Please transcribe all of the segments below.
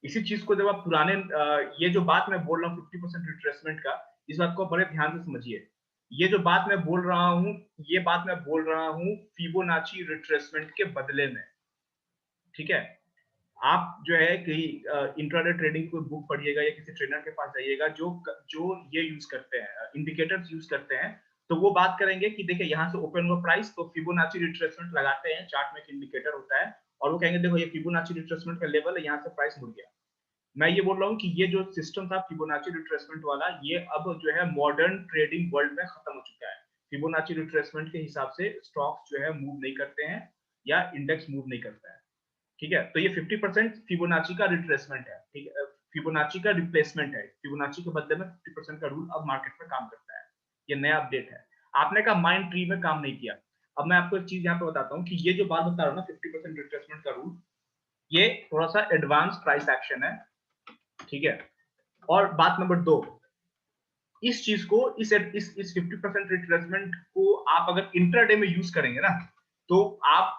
इसी चीज को जब आप पुराने ये जो बात मैं बोल रहा हूँ 50% रिट्रेसमेंट का, इस बात को बड़े ध्यान से समझिए। ये जो बात मैं बोल रहा हूँ, ये बात मैं बोल रहा हूँ फिबोनाची रिट्रेसमेंट के बदले में, ठीक है। आप जो है कहीं इंट्राडे ट्रेडिंग कोई बुक पढ़िएगा या किसी ट्रेनर के पास जाइएगा जो जो ये यूज करते हैं, इंडिकेटर्स यूज करते हैं, तो वो बात करेंगे कि देखिए यहाँ से ओपन हुआ प्राइस तो फिबोनाची रिट्रेसमेंट लगाते हैं, चार्ट में एक इंडिकेटर होता है और वो कहेंगे देखो ये फिबोनाची रिट्रेसमेंट का लेवल है, यहाँ से प्राइस मुड़ गया। मैं ये बोल रहा हूँ कि ये जो सिस्टम था फिबोनाची रिट्रेसमेंट वाला, ये अब जो है मॉडर्न ट्रेडिंग वर्ल्ड में खत्म हो चुका है। फिबोनाची रिट्रेसमेंट के हिसाब से स्टॉक्स जो है मूव नहीं करते हैं या इंडेक्स मूव नहीं करता है, ठीक है। तो ये 50% फिबोनाची का रिट्रेसमेंट है, ठीक है, फिबोनाची का रिप्लेसमेंट है। फिबोनाची के बदले में 50% का रूल अब मार्केट में काम करता है, ये नया अपडेट है। आपने कहा माइंड ट्री में काम नहीं किया, अब मैं आपको एक चीज यहाँ पे बताता हूँ कि ये जो बात बता रहा हूँ ना 50% रिट्रेसमेंट का रूल, ये थोड़ा सा एडवांस प्राइस एक्शन है, ठीक है। और बात नंबर 2, इस चीज को इस 50% रिट्रेसमेंट को आप अगर इंट्राडे में यूज करेंगे ना, तो आप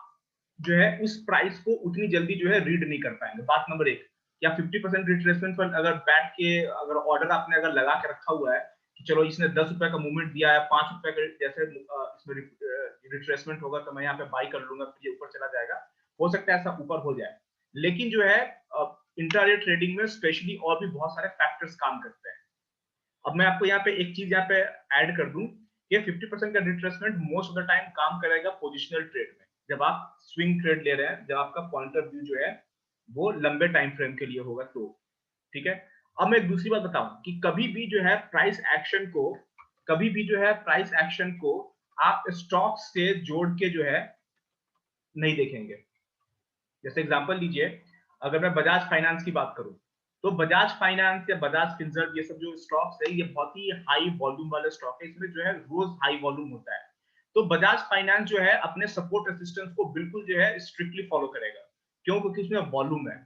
जो है उस प्राइस को उतनी जल्दी जो है रीड नहीं कर पाएंगे। बात नंबर 1, या 50% रिट्रेसमेंट पर अगर बैठ के अगर ऑर्डर आपने अगर लगा के रखा हुआ है कि चलो इसने 10 रुपए का मूवमेंट दिया है, 5 रुपए का जैसे इसमें रिट्रेसमेंट होगा तो मैं यहाँ पे बाई कर लूंगा, फिर ये ऊपर चला जाएगा, हो सकता है ऐसा ऊपर हो जाए। लेकिन जो है इंट्राडे ट्रेडिंग में स्पेशली और भी बहुत सारे फैक्टर्स काम करते हैं। अब मैं आपको यहाँ पे एक चीज यहाँ पे ऐड कर दूं, ये 50% का retracement most of the time काम करेगा पोजिशनल ट्रेड में, जब आप स्विंग ट्रेड ले रहे हैं, जब आपका पॉइंट ऑफ व्यू जो है वो लंबे टाइम फ्रेम के लिए होगा तो, ठीक है। अब मैं एक दूसरी बात बताऊं कि कभी भी जो है प्राइस एक्शन को, कभी भी जो है प्राइस एक्शन को आप स्टॉक से जोड़ के जो है नहीं देखेंगे। जैसे एग्जांपल लीजिए, अगर मैं बजाज फाइनेंस की बात करूं, तो बजाज फाइनेंस या बजाज फिनसर्व ये सब जो स्टॉक्स है ये बहुत ही हाई वॉल्यूम वाले स्टॉक है, इसमें जो है रोज हाई वॉल्यूम होता है। तो बजाज फाइनेंस जो है अपने सपोर्ट रेसिस्टेंस को बिल्कुल जो है स्ट्रिक्टली फॉलो करेगा, क्यों? क्योंकि उसमें वॉल्यूम है,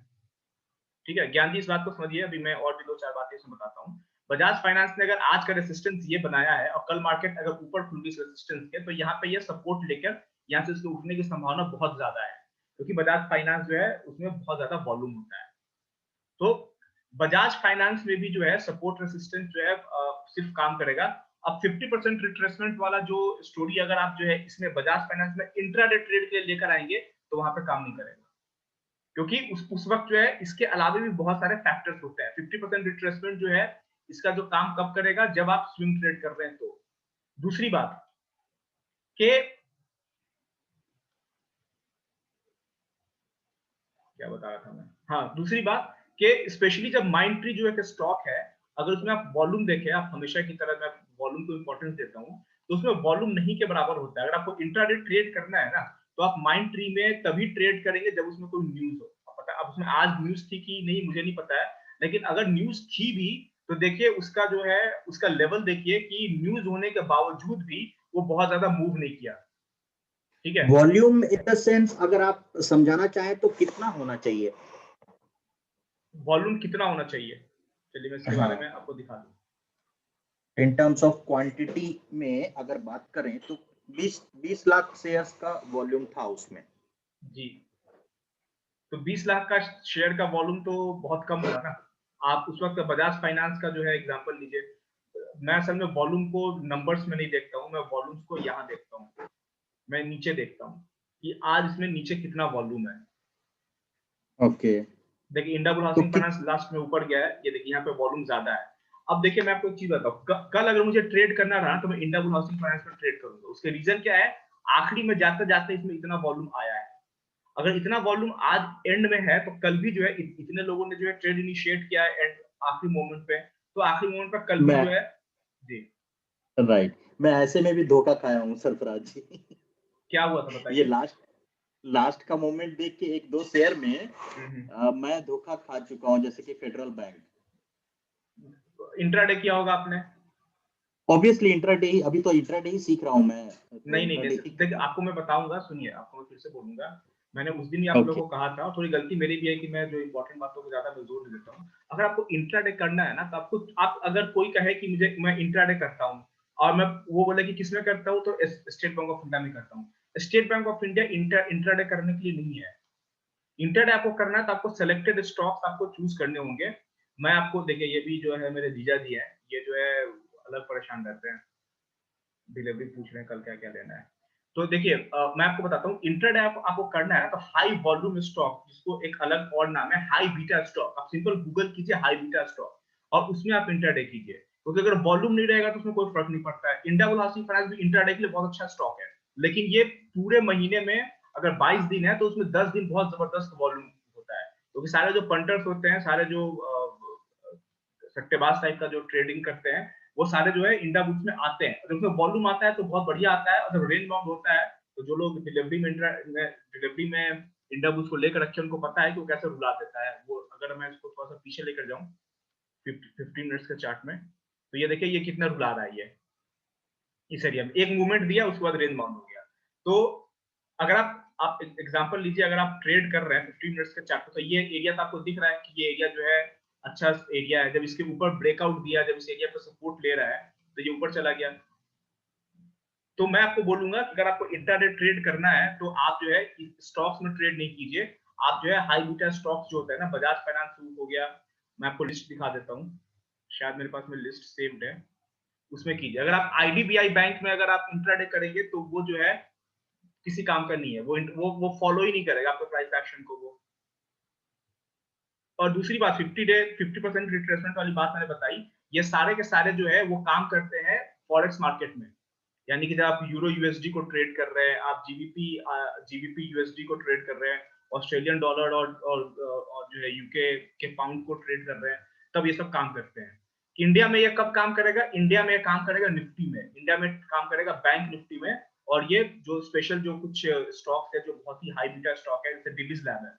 ठीक है। ज्ञान जी इस बात को समझिए, अभी मैं और भी 2-4 बातें इसमें बताता हूँ। बजाज फाइनेंस ने अगर आज का रेसिस्टेंस ये बनाया है और कल मार्केट अगर ऊपर खुल गई रेसिस्टेंस के, तो यहाँ पे ये सपोर्ट लेकर यहाँ से इसके उठने की संभावना बहुत ज्यादा है, क्योंकि बजाज फाइनेंस जो है उसमें बहुत ज्यादा वॉल्यूम होता है। तो बजाज फाइनेंस में भी जो है सपोर्ट रेसिस्टेंस जो है सिर्फ काम करेगा। अब 50% रिट्रेसमेंट वाला जो स्टोरी अगर आप जो है इसमें बजाज फाइनेंस में इंट्राडे ट्रेड के लिए लेकर आएंगे तो वहां पे काम नहीं करेगा, क्योंकि उस वक्त जो है इसके अलावा भी बहुत सारे फैक्टर्स होते हैं। 50% रिट्रेसमेंट जो है इसका जो काम कब करेगा, जब आप स्विंग ट्रेड कर रहे हैं तो। दूसरी बात के क्या बता रहा था मैं, हाँ दूसरी बात कि स्पेशली जब माइंड ट्री जो है स्टॉक है, अगर उसमें आप वॉल्यूम देखें, आप हमेशा की तरह मैं वॉल्यूम को इंपॉर्टेंस देता हूँ, तो उसमें वॉल्यूम नहीं के बराबर होता है। अगर आपको इंट्राडे ट्रेड करना है ना, तो आप माइंड ट्री में तभी ट्रेड करेंगे जब उसमें कोई न्यूज हो। पता अब उसमें आज न्यूज थी कि नहीं मुझे नहीं पता है, लेकिन अगर न्यूज थी भी तो देखिए उसका जो है उसका लेवल देखिए कि न्यूज होने के बावजूद भी वो बहुत ज्यादा मूव नहीं किया, ठीक है। वॉल्यूम इन द सेंस अगर आप समझाना चाहें तो कितना होना चाहिए? वॉल्यूम कितना होना चाहिए, चलिए मैं इसके बारे हाँ, में आपको दिखा दूं। इन टर्म्स ऑफ क्वांटिटी में अगर बात करें तो 20 लाख शेयर्स का वॉल्यूम था उसमें। जी, तो 20 लाख का शेयर का वॉल्यूम तो बहुत कम हुआ ना। आप उस वक्त बजाज फाइनेंस का जो है एग्जांपल लीजिए। मैं असल में वॉल्यूम को नंबर्स में नहीं देखता हूँ, मैं वॉल्यूम्स को यहाँ देखता हूँ, मैं नीचे देखता हूँ कि आज इसमें नीचे कितना वॉल्यूम है। ओके, देखिए इंडियाबुल तो हाउसिंग फाइनेंस लास्ट में ऊपर गया है, ये देखिए यहाँ पे वॉल्यूम ज्यादा है। अब देखिए मैं आपको एक चीज बताऊँ, कल अगर मुझे ट्रेड करना रहा तो मैं इंडियाबुल हाउसिंग फाइनेंस में ट्रेड करूंगा। उसके रीजन क्या है, आखिरी में जाते जाते इसमें इतना वॉल्यूम आया है। अगर इतना वॉल्यूम आज एंड में है तो कल भी जो है इतने लोगों ने जो है ट्रेड इनिशिएट किया है एंड आखिरी मोमेंट पे, तो आखिरी मोमेंट पे कल भी मैं जो है। जी, राइट, मैं ऐसे में भी धोखा खाया हूँ सरफराज जी। क्या हुआ था ये बताइए। लास्ट लास्ट का मोमेंट देख के एक दो शेयर में हम्म, मैं धोखा खा चुका हूँ, जैसे कि फेडरल बैंक। इंट्राडे किया होगा आपने। ऑब्वियसली इंट्राडे ही, अभी तो इंट्राडे ही सीख रहा हूँ मैं, तो नहीं नहीं इंट्राडे नहीं, ही देखिए करूंगा। आपको मैं बताऊंगा, सुनिए आपको मैं फिर से बोलूंगा। मैंने उस दिन ही आप ओके, लोगों को कहा था, और थोड़ी गलती मेरी भी है कि मैं जो इंपॉर्टेंट बातों को ज्यादा मैं जोर नहीं देता हूँ। अगर आपको इंट्राडे करना है ना, तो आपको आप अगर कोई कहे कि मुझे मैं इंट्राडे करता हूँ और मैं वो बोले कि किसमें करता हूँ, तो स्टेट बैंक ऑफ इंडिया में करता हूँ। State bank of India intraday करने के लिए नहीं है। इंटरडे आपको करना है तो आपको सेलेक्टेड स्टॉक्स आपको चूज करने होंगे। मैं आपको देखिए, ये भी जो है मेरे जीजा जी हैं, ये जो है अलग परेशान रहते हैं, डिलीवरी पूछ रहे हैं कल क्या क्या लेना है। तो देखिए मैं आपको बताता हूँ, इंटरडे आपको करना है तो हाई वॉल्यूम स्टॉक, जिसको एक अलग और नाम है हाई बीटा स्टॉक, आप सिंपल गूगल कीजिए हाई बीटा स्टॉक और उसमें आप इंटरडे कीजिए, क्योंकि अगर वॉल्यूम नहीं रहेगा तो उसमें कोई फर्क नहीं पड़ता है। इंडियाबुल हाउसिंग फाइनेंस भी इंटरडे के लिए बहुत अच्छा स्टॉक है, लेकिन ये पूरे महीने में अगर 22 दिन है तो उसमें 10 दिन बहुत जबरदस्त वॉल्यूम होता है, क्योंकि सारे जो पंटर्स होते हैं, सारे जो सट्टेबाज टाइप का जो ट्रेडिंग करते हैं, वो सारे जो है इंडिया बुक्स में आते हैं। अगर उसमें वॉल्यूम आता है तो बहुत बढ़िया आता है, अगर रेंज बाउंड होता है तो जो लोग डिलीवरी में इंडिया बुक्स को लेकर रखे उनको पता है कि वो कैसे रुला देता है वो। अगर मैं इसको थोड़ा सा पीछे लेकर जाऊं 15 मिनट्स के चार्ट में, तो ये देखिए ये कितना रुला रहा है। ये इस एरिया में एक मूवमेंट दिया, उसके बाद रेंज बाउंड हो गया। तो अगर आप एग्जांपल लीजिए, अगर आप ट्रेड कर रहे हैं 15 मिनट्स के चार्ट पे, तो ये एरिया तो आपको दिख रहा है कि ये एरिया जो है अच्छा एरिया है। जब इसके ऊपर ब्रेकआउट दिया, जब इस एरिया पे सपोर्ट ले रहा है, तो ये ऊपर चला गया। तो मैं आपको बोलूंगा कि अगर आपको इंट्राडे ट्रेड करना है तो आप जो है स्टॉक्स में ट्रेड नहीं कीजिए, आप जो है हाई बीटा स्टॉक्स जो होता है ना, बजाज फाइनेंस हो गया, मैं आपको लिस्ट दिखा देता हूँ, शायद मेरे पास में लिस्ट सेव्ड है, उसमें कीजिए। अगर आप आईडीबीआई बैंक में अगर आप इंट्राडे करेंगे तो वो जो है किसी काम का नहीं है, वो फॉलो ही नहीं करेगा आपके प्राइस एक्शन को वो। और दूसरी बात, 50% रिट्रेसमेंट वाली बात मैंने बताई, ये सारे के सारे जो है वो काम करते हैं फॉरेक्स मार्केट में। यानी कि जब आप यूरो यूएसडी को ट्रेड कर रहे हैं, आप जीबीपी यूएसडी को ट्रेड कर रहे हैं, ऑस्ट्रेलियन डॉलर और जो है यूके के पाउंड को ट्रेड कर रहे हैं, तब ये सब काम करते हैं। इंडिया में ये कब काम करेगा? इंडिया में काम करेगा निफ्टी में, इंडिया में काम करेगा बैंक निफ्टी में। और ये जो स्पेशल जो कुछ स्टॉक है जो बहुत ही हाई बीटा स्टॉक है, जैसे डिविज लैब है,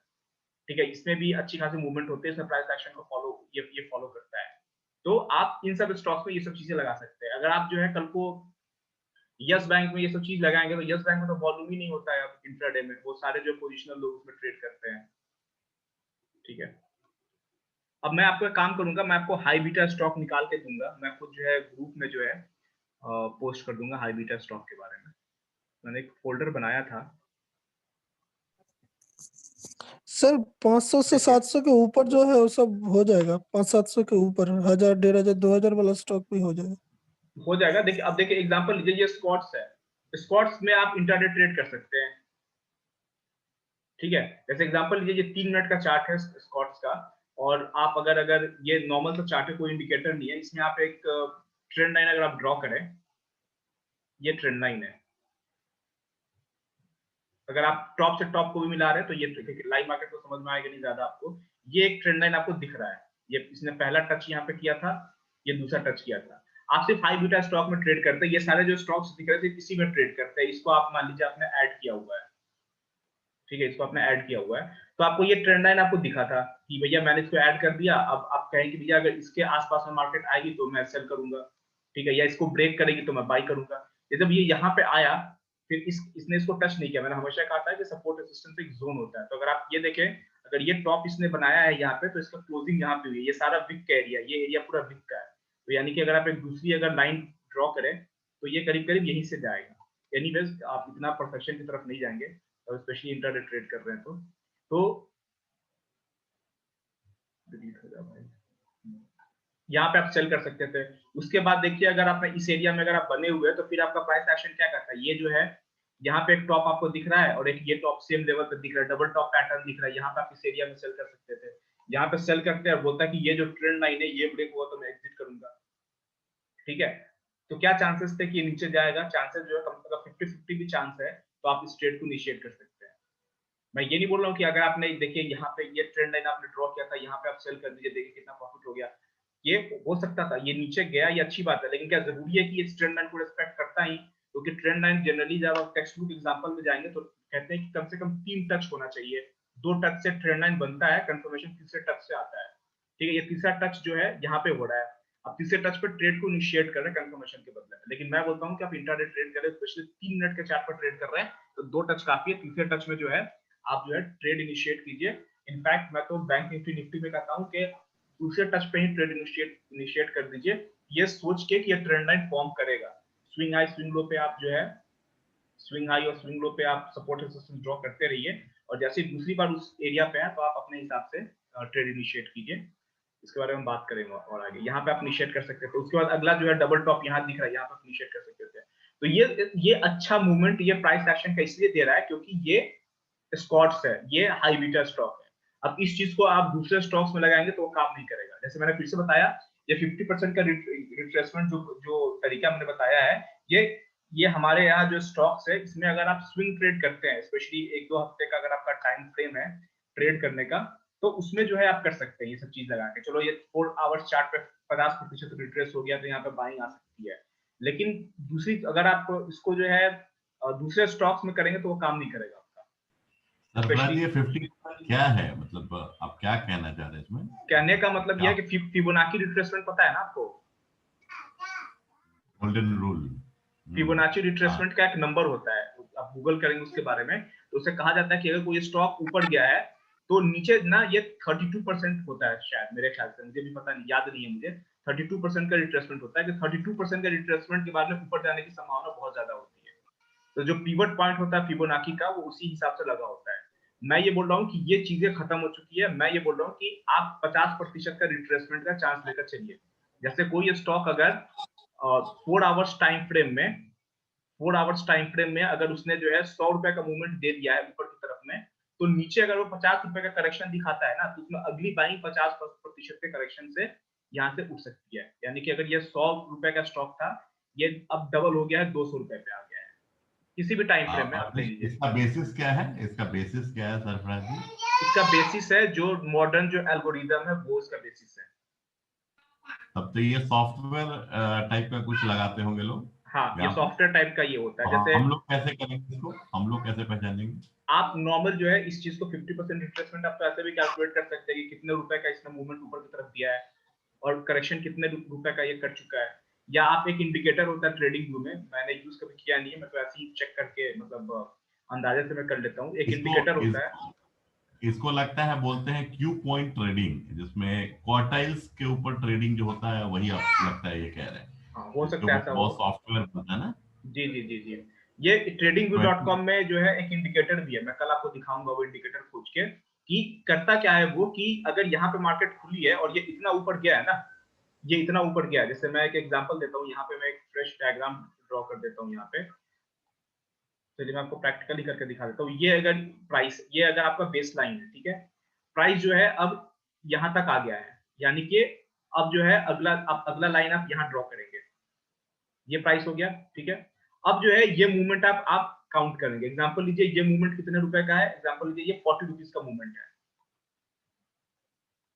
ठीक है, इसमें भी अच्छी खासी मूवमेंट होती है, इसमें प्राइस एक्शन को ये फॉलो करता है। तो आप इन सब स्टॉक्स में ये सब चीजें लगा सकते हैं। अगर आप जो है कल को यस बैंक में ये सब चीज लगाएंगे, तो यस बैंक में तो वॉल्यूम ही नहीं होता है अब इंट्राडे में, वो सारे जो पोजिशनल लोग उसमें ट्रेड करते हैं, ठीक है। अब मैं आपको काम करूंगा, मैं आपको हाई बीटा स्टॉक निकाल के दूंगा, मैं खुद जो है ग्रुप में जो है पोस्ट कर दूंगा हाई बीटा स्टॉक के बारे में। मैंने एक फोल्डर बनाया था। सर 500 से 700 के ऊपर जो है वो सब हो जाएगा, 500-700 के ऊपर 1000, 1500, 2000 वाला स्टॉक भी हो जाएगा। हो जाएगा। देखिए, अब देखिए एग्जांपल लीजिए, ये स्कॉट्स है, स्कॉट्स में आप इंट्राडे ट्रेड कर सकते हैं, ठीक है। जैसे एग्जांपल लीजिए, ये 3 मिनट का चार्ट है स्कॉट्स का, और आप अगर ये नॉर्मल सा चार्ट है, कोई इंडिकेटर नहीं है इसमें, आप एक ट्रेंड लाइन अगर आप ड्रॉ करें, ये ट्रेंड लाइन है। अगर आप टॉप से टॉप को भी मिला रहे हैं तो ये लाइव मार्केट को समझ में आएगा नहीं ज्यादा आपको। ये एक ट्रेंड लाइन आपको दिख रहा है, ये इसने पहला टच यहाँ पे किया था, ये दूसरा टच किया था। आप सिर्फ हाई बीटा स्टॉक में ट्रेड करते हैं, ये सारे जो स्टॉक्स दिख रहे थे इसी में ट्रेड करते हैं। इसको आप मान लीजिए आपने ऐड किया हुआ है, ठीक है, इसको आपने ऐड किया हुआ है, तो आपको ये ट्रेंड लाइन आपको दिखा था कि भैया मैंने इसको ऐड कर दिया। अब आप कहें कि भैया अगर इसके आसपास में मार्केट आएगी तो मैं सेल करूंगा, ठीक है, या इसको ब्रेक करेगी तो मैं बाई करूंगा। ये जब ये यहाँ पे आया, फिर इसने इसको टच नहीं किया। मैंने हमेशा कहा था कि सपोर्ट रेजिस्टेंस एक जोन होता है। तो अगर आप ये देखें, अगर ये टॉप इसने बनाया है यहाँ पे, तो इसका क्लोजिंग यहाँ पे हुई है, ये सारा विक का एरिया, ये एरिया पूरा विक का है। तो यानी कि अगर आप एक दूसरी अगर लाइन ड्रॉ करें तो ये करीब करीब यहीं से जाएगा। एनीवेज आप इतना परफेक्शन की तरफ नहीं जाएंगे, और स्पेशली इंट्राडे ट्रेड कर रहे हैं तो डिलीट हो जाए भाई, यहाँ पे आप सेल कर सकते थे। उसके बाद देखिए, अगर आप इस एरिया में अगर आप बने हुए हैं तो फिर आपका प्राइस एक्शन क्या करता है? ये जो है यहाँ पे एक टॉप आपको दिख रहा है और एक ये टॉप सेम लेवल पे दिख रहा है, डबल टॉप पैटर्न दिख रहा है, यहाँ पे आप इस एरिया में सेल कर सकते थे। यहाँ पे सेल करते हैं, बोलता है कि ये जो ट्रेंड लाइन है ये ब्रेक हुआ तो मैं एग्जिट करूंगा, ठीक है। तो क्या चांसेस थे कि ये नीचे जाएगा? चांसेस जो है कम से कम 50-50 भी चांस है, तो आप इस ट्रेड को इनिशिएट कर सकते हैं। मैं ये नहीं बोल रहा हूँ कि अगर आपने देखिए यहाँ पे ये ट्रेंड लाइन आपने ड्रॉ किया था, यहाँ पे आप सेल कर दीजिए, देखिए कितना प्रॉफिट हो गया। ये हो सकता था, ये नीचे गया, ये अच्छी बात है, लेकिन क्या जरूरी है कि इस ट्रेंड लाइन को रिस्पेक्ट करता ही? क्योंकि ट्रेंड लाइन जनरली जब आप टेक्स्ट बुक एग्जांपल में जाएंगे तो कहते हैं कि कम से कम 3 टच होना चाहिए, 2 टच से ट्रेंड लाइन बनता है, कंफर्मेशन तीसरे टच से आता है, ठीक है। ये तीसरा टच जो है यहाँ पे हो रहा है, आप तीसरे टच पर ट्रेड को इनिशिएट कर रहे हैं कंफर्मेशन के बदले में। लेकिन मैं बोलता हूँ कि आप इंट्राडे ट्रेड करें, स्पेशली 3 मिनट के चार्ट पर ट्रेड कर रहे हैं, तो 2 टच काफी है। तीसरे टच में जो है आप जो है ट्रेड इनिशिएट कीजिए। इनफैक्ट मैं तो बैंक निफ्टी में कहता हूँ कि दूसरे टच पे ही ट्रेड इनिशिएट कर दीजिए, ये सोच के कि ये ट्रेंड लाइन फॉर्म करेगा। स्विंग हाई स्विंग लो पे आप जो है स्विंग हाई और स्विंग लो पे आप सपोर्ट रेजिस्टेंस ड्रॉ करते रहिए, और जैसे ही दूसरी बार उस एरिया पे है तो आप अपने हिसाब से ट्रेड इनिशिएट कीजिए। इसके बारे में बात करेंगे और आगे। यहाँ पे आप इनिशिएट कर सकते थे। उसके बाद अगला जो है डबल टॉप यहाँ दिख रहा है, यहाँ पे आप इनिशिएट कर सकते थे। तो ये अच्छा मूवमेंट ये प्राइस एक्शन का इसलिए दे रहा है क्योंकि ये स्कॉट्स है, ये हाई बीटा स्टॉक है। अब इस चीज को आप दूसरे स्टॉक्स में लगाएंगे तो वो काम नहीं करेगा। जैसे मैंने फिर से बताया, ये 50% का रिट्रेसमेंट जो तरीका मैंने बताया है, ये हमारे यहाँ जो स्टॉक्स है इसमें अगर आप स्विंग ट्रेड करते हैं, स्पेशली 1-2 हफ्ते का अगर आपका टाइम फ्रेम है ट्रेड करने का, तो उसमें जो है आप कर सकते हैं ये सब चीज लगा के। चलो ये 4 आवर्स चार्ट पे 50% रिट्रेस हो गया तो यहाँ पे बाइंग आ सकती है। लेकिन दूसरी अगर आप इसको जो है दूसरे स्टॉक्स में करेंगे तो वो काम नहीं करेगा आपका। सरफराज ये 50 क्या है, मतलब आप क्या कहना चाह रहे हैं इसमें? कहने का मतलब ये है कि फिबोनाची रिट्रेसमेंट पता है ना आपको? Golden rule. फिबोनाची रिट्रेसमेंट का एक नंबर होता है, आप गूगल करेंगे उसके बारे में तो उसे कहा जाता है कि अगर कोई स्टॉक ऊपर गया है तो नीचे ना ये 32% होता है शायद, मेरे ख्याल से, मुझे भी पता नहीं, याद नहीं है मुझे। 32% का रिट्रेसमेंट होता है कि 32% का रिट्रेसमेंट के बाद में ऊपर जाने की संभावना बहुत ज्यादा होती है। तो जो पिवट पॉइंट होता है फिबोनाची का वो उसी हिसाब से लगा होता है। मैं ये बोल रहा हूँ कि ये चीजें खत्म हो चुकी है। मैं ये बोल रहा हूँ कि आप 50% का रिट्रेसमेंट का चांस लेकर चलिए। जैसे कोई स्टॉक अगर 4 आवर्स टाइम फ्रेम में अगर उसने जो है 100 रुपए का मूवमेंट दे दिया है ऊपर की तरफ में, तो नीचे अगर वो 50 रुपए का करेक्शन दिखाता है ना, तो उसमें अगली बाइंग 50% के करेक्शन से यहाँ से उठ सकती है। यानी कि अगर ये 100 रुपए का स्टॉक था, ये अब डबल हो गया है, 200 रुपए पे आ गया है। किसी भी टाइम फ्रेम में आप ले लीजिए। इसका बेसिस क्या है? इसका बेसिस क्या है सरफराज जी? इसका बेसिस है जो मॉडर्न जो एल्गोरिदम है वो इसका बेसिस है। तब तो ये सॉफ्टवेयर टाइप का कुछ लगाते होंगे लोग। हाँ, ये सॉफ्टवेयर टाइप का ये होता है। तो जैसे हम लोग कैसे करेंगे इसको? हम लोग कैसे पहचानेंगे? आप नॉर्मल जो है इस चीज को 50% रिट्रेसमेंट आप तो ऐसे भी कैलकुलेट कर सकते हैं कि कितने रुपए का इसने मूवमेंट ऊपर की तरफ दिया है और करेक्शन कितने रुपए का ये कर चुका है। या आप एक इंडिकेटर होता है ट्रेडिंग व्यू में, मैंने यूज कभी किया नहीं है, मैं तो ऐसे ही चेक करके मतलब अंदाजे से मैं कर लेता हूँ। एक इंडिकेटर होता है, इसको लगता है बोलते हैं क्यू पॉइंट ट्रेडिंग, जिसमें क्वार्टाइल्स के ऊपर ट्रेडिंग जो होता है वही आप लगता है ये कह रहे हैं। हाँ, हो इसके सकता है ऊपर ऐसा हो। बहुत सॉफ्टवेयर होता है ना। जी जी जी जी, ये tradingview.com में जो है एक इंडिकेटर भी है, मैं कल आपको दिखाऊंगा वो इंडिकेटर खोज के कि करता क्या है वो, कि अगर यहाँ पे मार्केट खुली है और ये इतना ऊपर गया है ना, ये इतना ऊपर गया है। जैसे मैं एक एग्जांपल देता हूँ, यहाँ पे मैं एक फ्रेश डायग्राम ड्रॉ कर देता हूँ यहाँ पे, तो मैं आपको प्रैक्टिकली करके दिखा देता हूँ। ये अगर प्राइस, ये अगर आपका बेस लाइन है, ठीक है, प्राइस जो है अब यहाँ तक आ गया है, यानी कि अब जो है अगला लाइन आप यहाँ ड्रॉ करेंगे, ये प्राइस हो गया, ठीक है। अब जो है ये मूवमेंट आप काउंट करेंगे। एग्जांपल लीजिए, ये मूवमेंट कितने रुपए का है, एग्जांपल लीजिए ये 40 रुपीज का मूवमेंट है,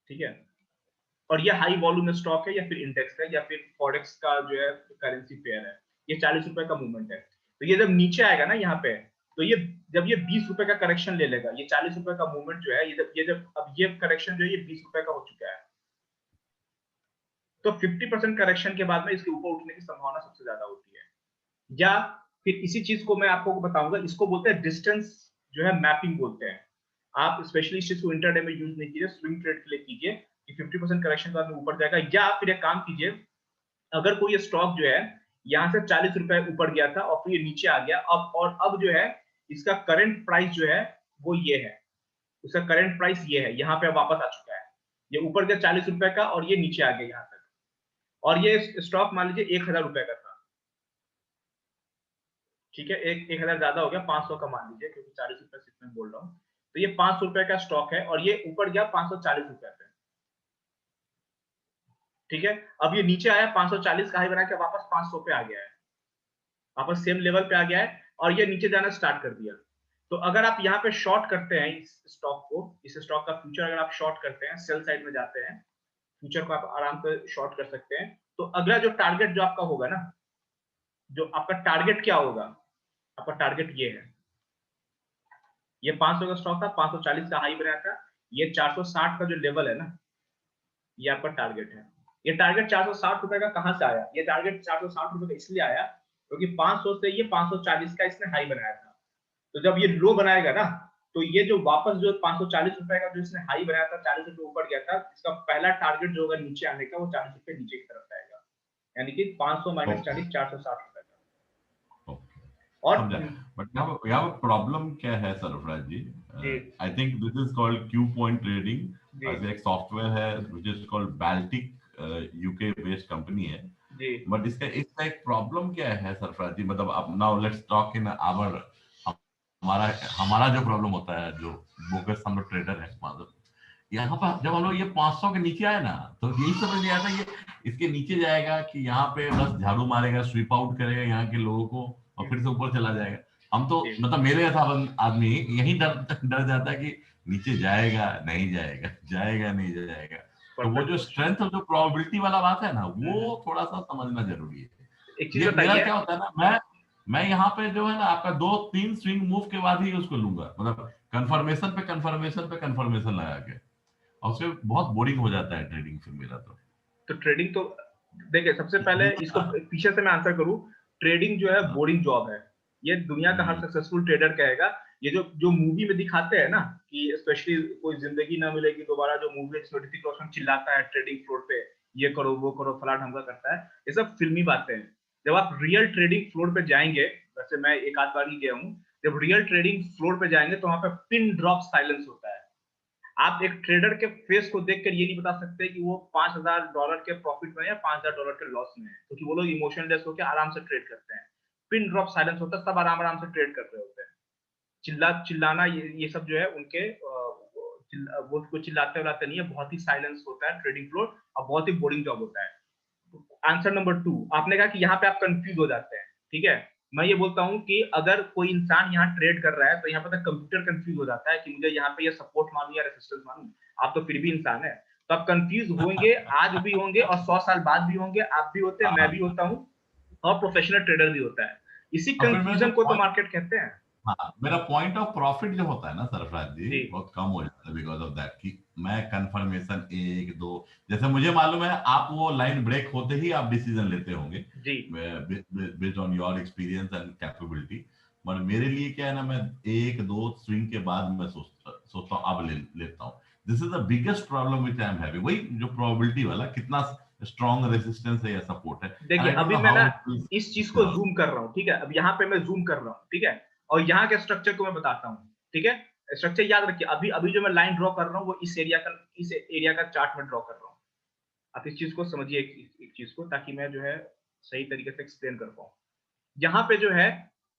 ठीक है। और ये हाई वॉल्यूम स्टॉक है या फिर इंडेक्स है या फिर फॉरेक्स का जो है करेंसी पेयर है, ये 40 रुपए का मूवमेंट है। तो ये जब नीचे आएगा ना यहाँ पे, तो ये जब ये 20 रुपए का करेक्शन ले लेगा, ये 40 रुपए का मूवमेंट जो है, ये जब अब ये करेक्शन जो है ये 20 रुपए का हो चुका है, तो 50% करेक्शन के बाद में इसके ऊपर उठने की संभावना सबसे ज्यादा होती है। या फिर इसी चीज को मैं आपको बताऊंगा, इसको बोलते हैं डिस्टेंस जो है मैपिंग बोलते हैं। आप स्पेशली इस चीज को इंटरडे में यूज नहीं कीजिए, स्विंग ट्रेड के लिए कीजिए कि 50% करेक्शन के बाद में ऊपर जाएगा। या फिर एक काम कीजिए, अगर कोई स्टॉक जो है यहाँ से 40 रुपए ऊपर गया था और फिर ये नीचे आ गया, अब जो है इसका करंट प्राइस जो है वो ये है, उसका करंट प्राइस ये है, यहाँ पे वापस आ चुका है। ये ऊपर गया 40 रुपए का और ये नीचे आ गया यहाँ तक, और ये स्टॉक मान लीजिए 1000 रुपए का था, ठीक है। 1000 ज्यादा हो गया, 500 का मान लीजिए, क्योंकि 40 रुपए से मैं बोल रहा हूँ। तो ये 500 रुपए का स्टॉक है और ये ऊपर गया 540 रुपए पे, ठीक है। अब ये नीचे आया 540 का हाई बना के वापस 500 पे आ गया है, वापस सेम लेवल पे आ गया है और ये नीचे जाना स्टार्ट कर दिया। तो अगर आप यहाँ पे शॉर्ट करते हैं इस स्टॉक को, इस स्टॉक का फ्यूचर अगर आप शॉर्ट करते हैं, सेल साइड में जाते हैं, फ्यूचर को आप आराम से शॉर्ट कर सकते हैं। तो अगला जो टारगेट जो आपका होगा ना, जो आपका टारगेट क्या होगा, आपका टारगेट ये है, ये 500 का स्टॉक था, 540 का हाई बनाया था, ये 460 का जो लेवल है ना, ये आपका टारगेट है। ये टारगेट 460 रुपए का कहां से आया? ये टारगेट 460 रुपए का इसलिए आया क्योंकि 500 से ये 540 का इसने हाई बनाया था। तो जब ये लो बनाएगा ना, तो ये जो वापस जो 540 रुपए का जो इसने हाई बनाया था, 40 रुपए ऊपर गया था, इसका पहला टारगेट जो होगा नीचे आने का, वो 40 रुपए नीचे की तरफ आएगा, यानी कि 500 माइनस 40, 460 रुपए का। और समझा। बट यहाँ प्रॉब्लम क्या है सरफराज जी? जी I think this is called Q point trading. जी एक सॉफ्टवेयर है which is called Baltic, UK based company है। जी बट इसका एक प्रॉब्लम क्या है सरफराज जी? मतलब अब now let's talk in our, हमारा हमारा जो प्रॉब्लम होता है, जो बोगस हम लोग ट्रेडर है, मतलब यहाँ पर जब हम लोग ये 500 के नीचे आए ना, तो यही समझ नहीं आता ये इसके नीचे जाएगा कि यहाँ पे बस झाड़ू मारेगा, स्वीप आउट करेगा यहाँ के लोगों को और फिर से ऊपर चला जाएगा। हम तो जी मतलब मेरे जैसा आदमी यही डर डर जाता है कि नीचे जाएगा नहीं जाएगा, जाएगा नहीं जाएगा। तो वो परफेक्ट जो क्वेश्चन। स्ट्रेंथ और जो प्रोबेबिलिटी वाला बात है ना, वो थोड़ा सा समझना जरूरी है। एक चीज ये मेरा बताइए। क्या होता है ना, मैं यहाँ पे जो है ना आपका 2-3 स्विंग मूव के बाद ही उसको लूंगा, मतलब कंफर्मेशन पे कंफर्मेशन पे कंफर्मेशन लगा के, और उससे बहुत बोरिंग हो जाता है ट्रेडिंग फिर मेरा तो ट्रेडिंग तो देखिए, सबसे पहले इसको तो। पीछे से मैं आंसर करूं। ट्रेडिंग जो है बोरिंग जॉब है, ये दुनिया का हर सक्सेसफुल ट्रेडर कहेगा। ये जो जो मूवी में दिखाते हैं ना कि स्पेशली कोई जिंदगी ना मिलेगी दोबारा, जो मूवी है जिसमें ऋतिक रोशन चिल्लाता है ट्रेडिंग फ्लोर पे, ये करो वो करो फला ढंगा करता है, ये सब फिल्मी बातें हैं। जब आप रियल ट्रेडिंग फ्लोर पे जाएंगे, वैसे मैं एक आध बार ही गया हूँ, जब रियल ट्रेडिंग फ्लोर पे जाएंगे तो वहां पे पिन ड्रॉप साइलेंस होता है। आप एक ट्रेडर के फेस को देखकर ये नहीं बता सकते कि वो $5,000 के प्रॉफिट में है या $5,000 के लॉस में है, क्योंकि वो लोग इमोशनलेस होकर आराम से ट्रेड करते हैं। पिन ड्रॉप साइलेंस होता है, सब आराम आराम से ट्रेड कर रहे होते हैं। चिल्लाना ये सब जो है उनके वो उसको चिल्लाते उलाते नहीं है, बहुत ही साइलेंस होता है ट्रेडिंग फ्लोर, और बहुत ही बोरिंग जॉब होता है। आंसर नंबर 2, आपने कहा कि यहाँ पे आप कंफ्यूज हो जाते हैं, ठीक है। मैं ये बोलता हूँ कि अगर कोई इंसान यहाँ ट्रेड कर रहा है तो यहाँ पर कंप्यूटर कंफ्यूज हो जाता है कि मुझे यहाँ पे ये सपोर्ट मानूं या रेजिस्टेंस मानूं। आप तो फिर भी इंसान है, तो आप कंफ्यूज होंगे, आज भी होंगे और 100 साल बाद भी होंगे। आप भी होते हैं, मैं हाँ, भी होता हूँ, और प्रोफेशनल ट्रेडर भी होता है। इसी और फिर मेरा जो कंफ्यूजन को तो पॉइंट, मार्केट कहते हैं। हाँ मेरा पॉइंट ऑफ प्रॉफिट जो होता है ना सरफराज जी, जी बहुत कम हो जाता है बिकॉज ऑफ दैट कि मैं कंफर्मेशन 1-2, जैसे मुझे मालूम है आप वो लाइन ब्रेक होते ही आप डिसीजन लेते होंगे जी based on your experience and capability. But मेरे लिए क्या है ना, मैं 1-2 स्विंग के बाद मैं सोचता हूँ अब लेता हूँ। This is the biggest problem which I am having, वही जो प्रोबेबिलिटी वाला, कितना स्ट्रॉन्ग रेजिस्टेंस है या सपोर्ट है, एंड देखिए, आई डोंट अभी नो मैं ना हाउ इस चीज को जूम कर रहा हूँ, ठीक है। अब यहाँ पे मैं जूम कर रहा हूँ, ठीक है, और यहाँ के स्ट्रक्चर को मैं बताता हूँ, ठीक है। स्ट्रक्चर याद रखिए, अभी अभी जो मैं लाइन ड्रॉ कर रहा हूँ वो इस एरिया का चार्ट में ड्रॉ कर रहा हूँ। आप इस चीज को समझिए, एक चीज को, ताकि मैं जो है सही तरीके से एक्सप्लेन कर पाऊँ। यहाँ पे जो है,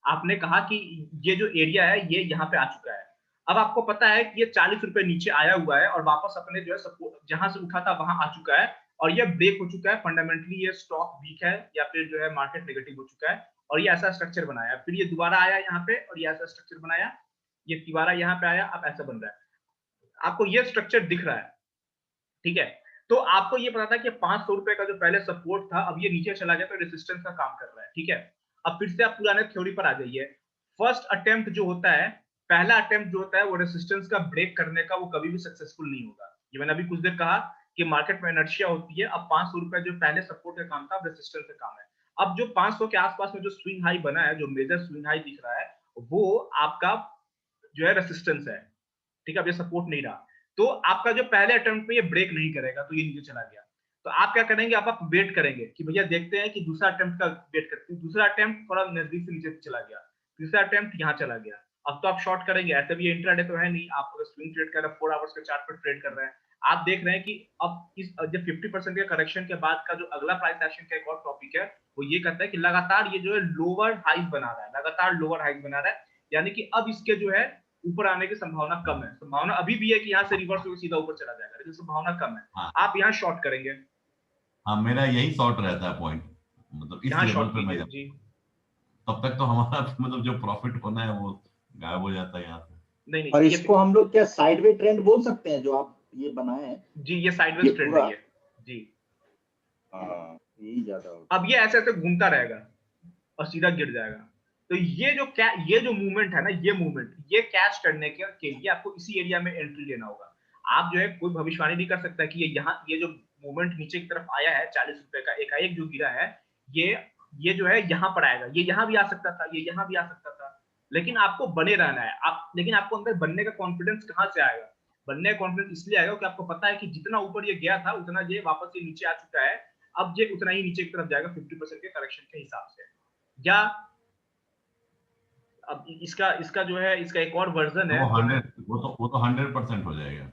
आपने कहा कि ये जो एरिया है ये यहाँ पे आ चुका है। अब आपको पता है कि ये 40 रुपए नीचे आया हुआ है और वापस अपने जो है सपोर्ट जहां से उठा था वहां आ चुका है, और ये ब्रेक हो चुका है। फंडामेंटली ये स्टॉक वीक है या फिर जो है मार्केट नेगेटिव हो चुका है, और ये ऐसा स्ट्रक्चर बनाया, फिर ये दोबारा आया यहाँ पे और ये ऐसा स्ट्रक्चर बनाया, ये दोबारा यहाँ पे आया, अब ऐसा बन रहा है। आपको ये स्ट्रक्चर दिख रहा है, ठीक है। तो आपको ये पता था कि 500 रुपए का जो पहले सपोर्ट था, अब ये नीचे चला गया तो रेजिस्टेंस का काम कर रहा है, ठीक है। अब फिर से आप पुराने थ्योरी पर आ जाइए। फर्स्ट अटेम्प्ट जो होता है, पहला अटेम्प्ट जो होता है वो रेजिस्टेंस का ब्रेक करने का, वो कभी भी सक्सेसफुल नहीं होगा। ये मैंने अभी कुछ देर कहा कि मार्केट में इनर्शिया होती है। अब 500 रुपए जो पहले सपोर्ट का काम था, अब रेजिस्टेंस का काम है। अब जो 500 के आसपास में जो स्विंग हाई बना है, जो मेजर स्विंग हाई दिख रहा है, वो आपका जो है रेजिस्टेंस है, ठीक है। अब ये सपोर्ट नहीं रहा, तो आपका जो पहले अटेम्प्ट पे ये ब्रेक नहीं करेगा, तो ये नीचे चला गया। तो आप क्या करेंगे, आप वेट करेंगे कि भैया देखते हैं कि दूसरा अटेम्प्ट का वेट करते हैं। दूसरा अटेम्प्ट थोड़ा नजदीक से नीचे चला गया, तीसरा अटेम्प्ट यहाँ चला गया। अब तो आप शॉर्ट करेंगे, ऐसे भी इंट्राडे तो है नहीं, आप अगर स्विंग ट्रेड कर रहे हैं, 4 आवर्स के चार्ट पर ट्रेड कर रहे हैं, आप देख रहे हैं कि अब इस जब 50% के करेक्शन के बाद का जो अगला प्राइस एक्शन का एक और टॉपिक है, वो ये कहता है कि लगातार ये जो है लोअर हाइज बना रहा है, लगातार लोअर हाइज बना रहा है, यानी कि अब इसके जो है ऊपर आने की संभावना कम है। संभावना अभी भी है कि यहाँ से रिवर्स होकर सीधा ऊपर चला जाएगा, लेकिन संभावना कम है। हाँ आप यहाँ शॉर्ट करेंगे, हाँ, मेरा यही शॉर्ट रहता है पॉइंट, मतलब इस यहाँ लेवल शॉर्ट पे मैं कीजिए जाता जी। हूं। तब तक तो हमारा मतलब जो प्रॉफिट होना है वो गायब हो जाता है यहाँ से। नहीं और नहीं, इसको हम लोग क्या साइडवे ट्रेंड बोल सकते हैं जो आप ये बनाए हैं? जी ये ये साइडवेज ट्रेंड पूरा है ये। जी, हाँ, यही ज्यादा होता अब ये ऐसे ऐसे घूमता रहेगा और सीधा गिर जाएगा। तो ये जो मूवमेंट है ना, ये मूवमेंट ये कैच करने के लिए आपको इसी एरिया में एंट्री लेना होगा। आप जो है कोई भविष्यवाणी नहीं कर सकता कि ये जो मूवमेंट नीचे की तरफ आया है 40 रुपए का एकाएक जो गिरा है, ये ये जो है यहाँ पर आएगा, ये यहाँ भी आ सकता था, ये यहाँ भी आ सकता था। लेकिन आपको बने रहना है। लेकिन आपको अंदर बनने का कॉन्फिडेंस कहाँ से आएगा? बनने का कॉन्फिडेंस इसलिए आएगा कि आपको पता है कि जितना ऊपर ये गया था उतना ये वापस ये नीचे आ चुका है। अब ये उतना ही नीचे की तरफ जाएगा 50% के करेक्शन के हिसाब से। या अब इसका जो है, इसका एक और वर्जन है। वो तो 100% हो जाएगा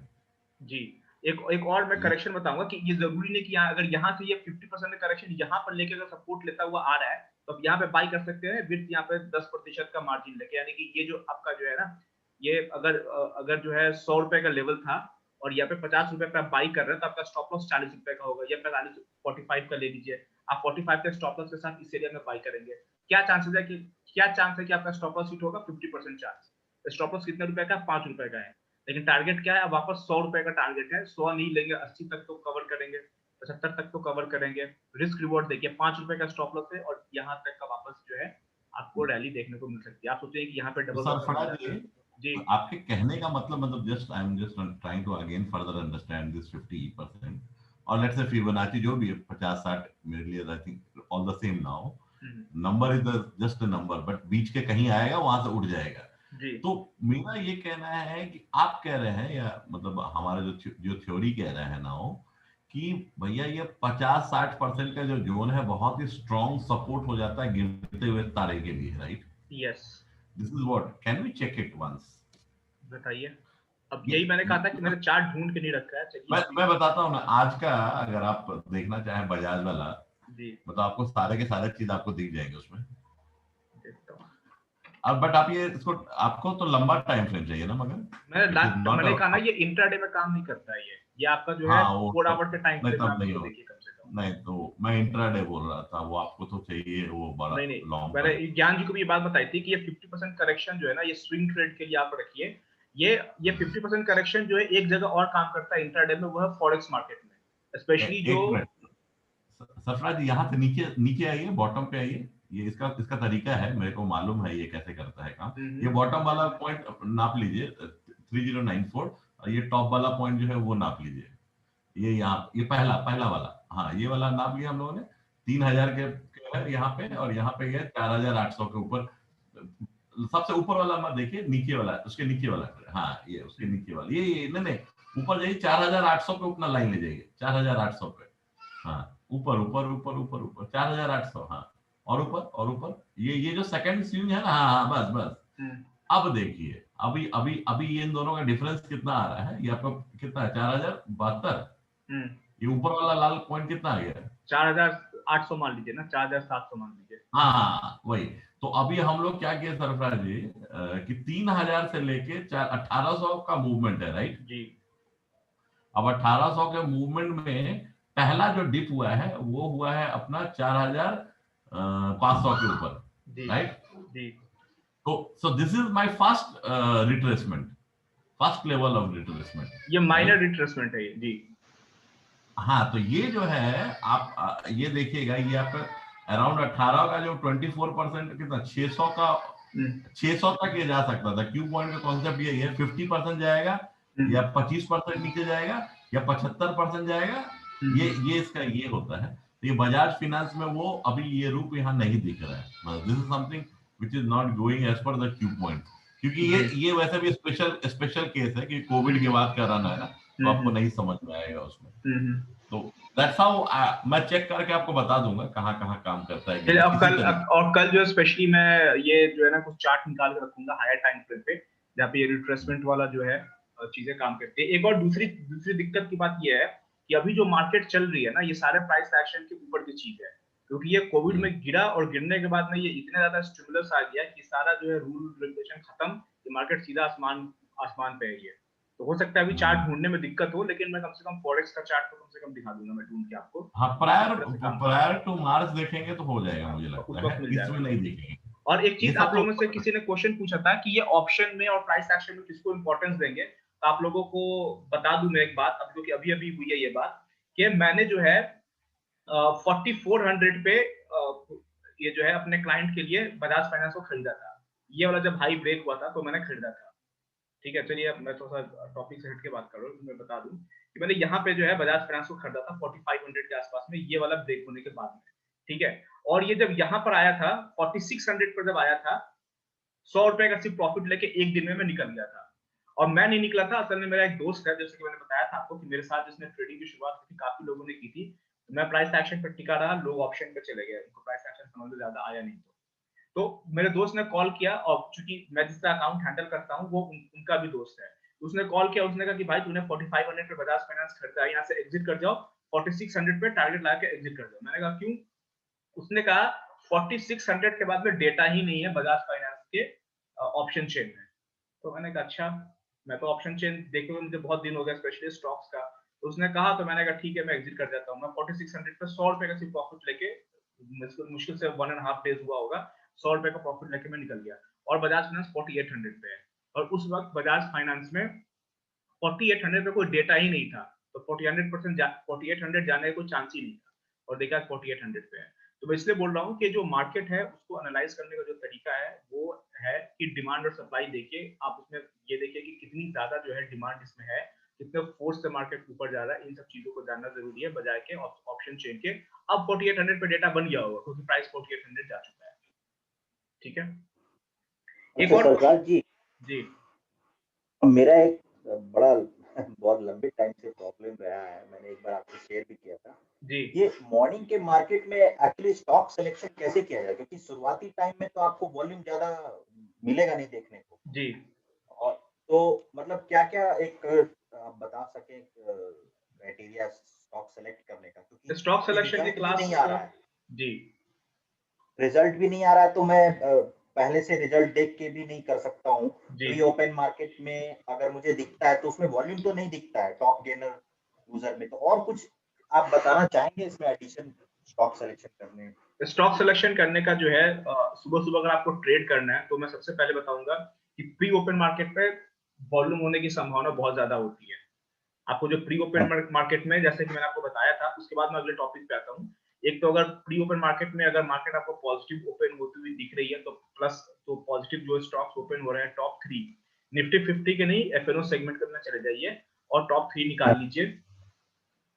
जी, एक और मैं करेक्शन बताऊंगा कि ये जरूरी नहीं कि अगर यहाँ से ये 50% का करेक्शन यहाँ पर लेके अगर सपोर्ट लेता हुआ आ रहा है तो आप यहाँ पे बाई कर सकते हैं विद यहाँ पे 10% का मार्जिन लेके, यानी कि ये जो आपका जो है ना, ये अगर जो है 100 रुपए का लेवल था और यहाँ पे 50 रुपए पे आप बाई कर रहे हैं तो आपका स्टॉप लॉस 40 रुपए का होगा, या 45 का ले लीजिए आप, 45 के स्टॉप लॉस के साथ इस एरिया में बाई करेंगे। क्या चांसेस है कि आपका स्टॉप लॉस हिट होगा? 50% चांस। स्टॉप लॉस कितने रुपए का? 5 रुपए का है। लेकिन टारगेट क्या है? अब वापस 100 रुपए का टारगेट है, 100 नहीं लेंगे, 80 तक तो कवर करेंगे, 75 तक तो कवर करेंगे। रिस्क रिवॉर्ड देखिए, 5 रुपए का स्टॉप लॉस है और यहाँ तक का वापस जो है आपको रैली देखने को मिल सकती है। आप सोचेंगे कि यहाँ पे डबल सरफराज जी, आपके कहने का मतलब just I am just trying to again further understand this 50% और लेट्स से फिबोनाची जो भी है 50-60 मेरे लिए I think all the same now, number is just a number, but बीच के कहीं आएगा वहां से उठ जाएगा। तो मेरा ये कहना है कि आप कह रहे हैं या मतलब हमारा जो थ्योरी कह रहे हैं नाउ कि भैया ये 50-60% का जो जोन है बहुत ही स्ट्रॉन्ग सपोर्ट हो जाता है गिरते हुए तारे के लिए, right? Yes, this is what, can we check it once? बताइए। अब यही मैंने कहा था कि मैंने चार्ट ढूंढ के नहीं रखा है। चलिए मैं बताता हूँ ना, आज का अगर आप देखना चाहें बजाज वाला जी, मतलब आपको सारे के सारे चीज आपको दिख जाएंगे उसमें। देखता हूँ। अब बट आप ये इसको आपको तो लंबा टाइम फ्रेम चाहिए ना, मगर मैंने कहा ना ये इंट्राडे में काम नहीं करता है, ये आपका जो है 4 आवर के टाइम फ्रेम में आप इसको देखिए कम से कम। नहीं तो मैं इंट्राडे बोल रहा था, वो आपको तो चाहिए वो बड़ा नहीं, लॉन्ग मैंने टाइम। ज्ञान जी को भी ये बात बताई थी कि ये 50% करेक्शन जो है ना, ये स्विंग ट्रेड के लिए आप रखिए। ये 50% करेक्शन जो है एक जगह और काम करता है इंट्राडे में, वो है फॉरेक्स मार्केट में, स्पेशली जो सरफराज यहाँ से नीचे नीचे आइए, बॉटम पे आइए, ये इसका तरीका है, मेरे को मालूम है ये कैसे करता है काम। ये बॉटम वाला पॉइंट नाप लीजिए 3094 और ये टॉप वाला पॉइंट जो है वो नाप लीजिए, ये यहाँ ये पहला वाला, हाँ ये वाला नाप लिया हम लोगों ने 3000 के है यहाँ पे, और यहाँ पे ये 4800 के ऊपर, सबसे ऊपर वाला मत देखिए, नीचे वाला, उसके नीचे वाला, हाँ ये उसके नीचे वाला, ये नहीं ऊपर जाइए 4800 पे अपना लाइन ले जाइए 4800 पे, हाँ ऊपर ऊपर ऊपर ऊपर ऊपर 4800, हाँ और ऊपर ये जो सेकंड स्विंग है ना, हाँ बस बस। अब देखिए अभी ये इन दोनों का डिफरेंस कितना आ रहा है, ये आपको कितना है 4072, ये ऊपर वाला लाल पॉइंट कितना आ गया? 4800 मान लीजिए ना, 4700 मान लीजिए। हाँ वही। तो अभी हम लोग क्या किए सरफराज जी कि 3000 से लेके 1800 का मूवमेंट है, राइट जी। अब 1800 के मूवमेंट में पहला जो डिप हुआ है वो हुआ है अपना 4500 के ऊपर, right ji. so this is my first retracement, first level of retracement, ये माइनर रिट्रेसमेंट है ये जी। हाँ तो ये जो है आप ये देखिएगा, ये आपका अराउंड 18 का जो 24% कितना 600 का 600 तक ये जा सकता था। क्यू पॉइंट का कॉन्सेप्ट यही है, 50% जाएगा या 25% नीचे जाएगा या 75% जाएगा, ये इसका ये होता है। तो ये बजाज फिनांस में वो अभी ये रूप यहाँ नहीं दिख रहा है, this is something which is not going as per the Q point, क्योंकि ये वैसे भी स्पेशल केस है कि कोविड के बाद का रन है ना, तो आपको नहीं समझ में आएगा उसमें। तो दैट्स हाउ मैं चेक करके आपको बता दूंगा कहाँ काम करता है। कल जो स्पेशली मैं ये जो है ना कुछ चार्ट निकाल के रखूंगा हायर टाइम फ्रेम पे, जहाँ पे ये रिट्रेसमेंट वाला जो है चीजें काम करती है। एक और दूसरी दिक्कत की बात ये है कि अभी जो मार्केट चल रही है ना, ये सारे प्राइस एक्शन के ऊपर की चीज है, क्योंकि ये कोविड में गिरा और गिरने के बाद में ये इतना ज्यादा स्टिमुलस आ गया कि सारा जो है रूल रेगुलेशन खत्म, ये मार्केट सीधा आसमान पे है। ये तो हो सकता है अभी चार्ट ढूंढने में दिक्कत हो, लेकिन मैं कम से कम फॉरेक्स का चार्ट तो कम से कम दिखा दूंगा मैं ढूंढ के आपको। हाँ प्रायर टू मार्च देखेंगे तो हो जाएगा, मुझे लगता है इसमें नहीं देखेंगे। और एक चीज आप लोगों में से किसी ने क्वेश्चन पूछा था कि ये ऑप्शन में और प्राइस एक्शन में किसको इंपॉर्टेंस देंगे, तो आप लोगों को बता दूं मैं एक बात, अब क्योंकि अभी हुई है ये बात कि मैंने जो है 4400 पे ये जो है अपने क्लाइंट के लिए बजाज फाइनेंस को खरीदा था। ये वाला जब हाई ब्रेक हुआ था तो मैंने खरीदा था। ठीक है, चलिए अब मैं थोड़ा सा टॉपिक से हट के बात कर रहा हूँ, तो मैं बता दूं कि मैंने यहाँ पे जो है बजाज फाइनेंस को खरीदा था 4500 के आसपास में, ये वाला ब्रेक होने के बाद में। ठीक है, और ये जब यहाँ पर आया था 4600 पर जब आया था, 100 रुपए का सिर्फ प्रॉफिट लेके एक दिन में मैं निकल गया था। और मैं नहीं निकला था, असल में मेरा एक दोस्त है, जैसे कि मैंने बताया था आपको कि मेरे साथ जिसने ट्रेडिंग की शुरुआत की थी, काफी लोगों ने की थी। मैं प्राइस एक्शन पर टिका रहा, लोग ऑप्शन पे चले गए, उनको प्राइस एक्शन समझ में ज्यादा आया नहीं। तो मेरे दोस्त ने कॉल किया, और चूंकि मैं जिसका अकाउंट हैंडल करता हूँ वो उनका भी दोस्त है, उसने कॉल किया, उसने कहा कि भाई तूने 4500 पे बजाज फाइनेंस खरीदा, यहाँ से एग्जिट कर जाओ, 4600 पे टारगेट लगा के एग्जिट कर जाओ। मैंने कहा क्यों? उसने कहा 4600 के बाद में डेटा ही नहीं है बजाज फाइनेंस के ऑप्शन चेन में। तो मैंने कहा अच्छा, मैं तो ऑप्शन चेन देखे हुए मुझे बहुत दिन हो गया, स्पेशली स्टॉक्स का। तो उसने कहा, तो मैंने कहा ठीक है मैं एग्जिट कर जाता हूँ। मैं 4600 पे 100 रुपए का सिर्फ प्रॉफिट लेके, मुश्किल से 1.5 डेज हुआ होगा, 100 रुपए का प्रॉफिट लेके मैं निकल गया। और बजाज फाइनेंस 4800 पे है, और उस वक्त बजाज फाइनेंस में 4800 पे कोई डेटा ही नहीं था, तो 4800 जाने का कोई चांस ही नहीं था, और देखा 4800 पे है। तो मैं इसलिए बोल रहा हूँ कि जो मार्केट है उसको एनालाइज करने का जो तरीका है वो है कि डिमांड और सप्लाई देखिए, आप उसमें ये देखिए कि कितनी ज्यादा जो है डिमांड इसमें है, कितने फोर्स से मार्केट ऊपर जा रहा है, इन सब चीजों को जानना जरूरी है बजाय के ऑप्शन चेन के। अब 4800 पे डेटा बन गया होगा क्योंकि प्राइस 4800 जा चुका है। ठीक है, एक अच्छा और सरफराज जी, जी मेरा एक बड़ा बहुत लंबे टाइम से प्रॉब्लम रहा है, मैंने एक बार आपसे शेयर भी किया था। जी ये मॉर्निंग के मार्केट में एक्चुअली स्टॉक सिलेक्शन कैसे किया जाए, क्योंकि शुरुआती टाइम में तो आपको वॉल्यूम ज्यादा मिलेगा नहीं देखने को, जी और तो मतलब क्या-क्या एक आप बता सके क्राइटेरिया स्टॉक सेलेक्ट करने का, क्योंकि स्टॉक अभी सिलेक्शन की रिजल्ट भी क्लास नहीं आ रहा है, जी रिजल्ट भी नहीं आ रहा है, तो मैं पहले से रिजल्ट देख के भी नहीं कर सकता हूँ। जी प्री ओपन मार्केट में अगर मुझे दिखता है तो उसमें वॉल्यूम तो नहीं दिखता है टॉप गेनर यूजर में, तो और कुछ आप बताना चाहेंगे इसमें एडिशन स्टॉक सिलेक्शन करने में? स्टॉक सिलेक्शन करने का जो है, सुबह सुबह अगर आपको ट्रेड करना है तो मैं सबसे पहले बताऊंगा कि प्री ओपन मार्केट पे वॉल्यूम होने की संभावना बहुत ज्यादा होती है। आपको जो प्री ओपन मार्केट में, जैसे कि मैंने आपको बताया था, उसके बाद मैं अगले टॉपिक पे आता हूँ। एक तो अगर प्री ओपन मार्केट में अगर मार्केट आपको पॉजिटिव ओपन होती हुई दिख रही है तो प्लस, तो पॉजिटिव जो स्टॉक्स ओपन हो रहे हैं टॉप 3, निफ्टी 50 के नहीं, एफएनओ सेगमेंट के अंदर चले जाइए और टॉप 3 निकाल लीजिए।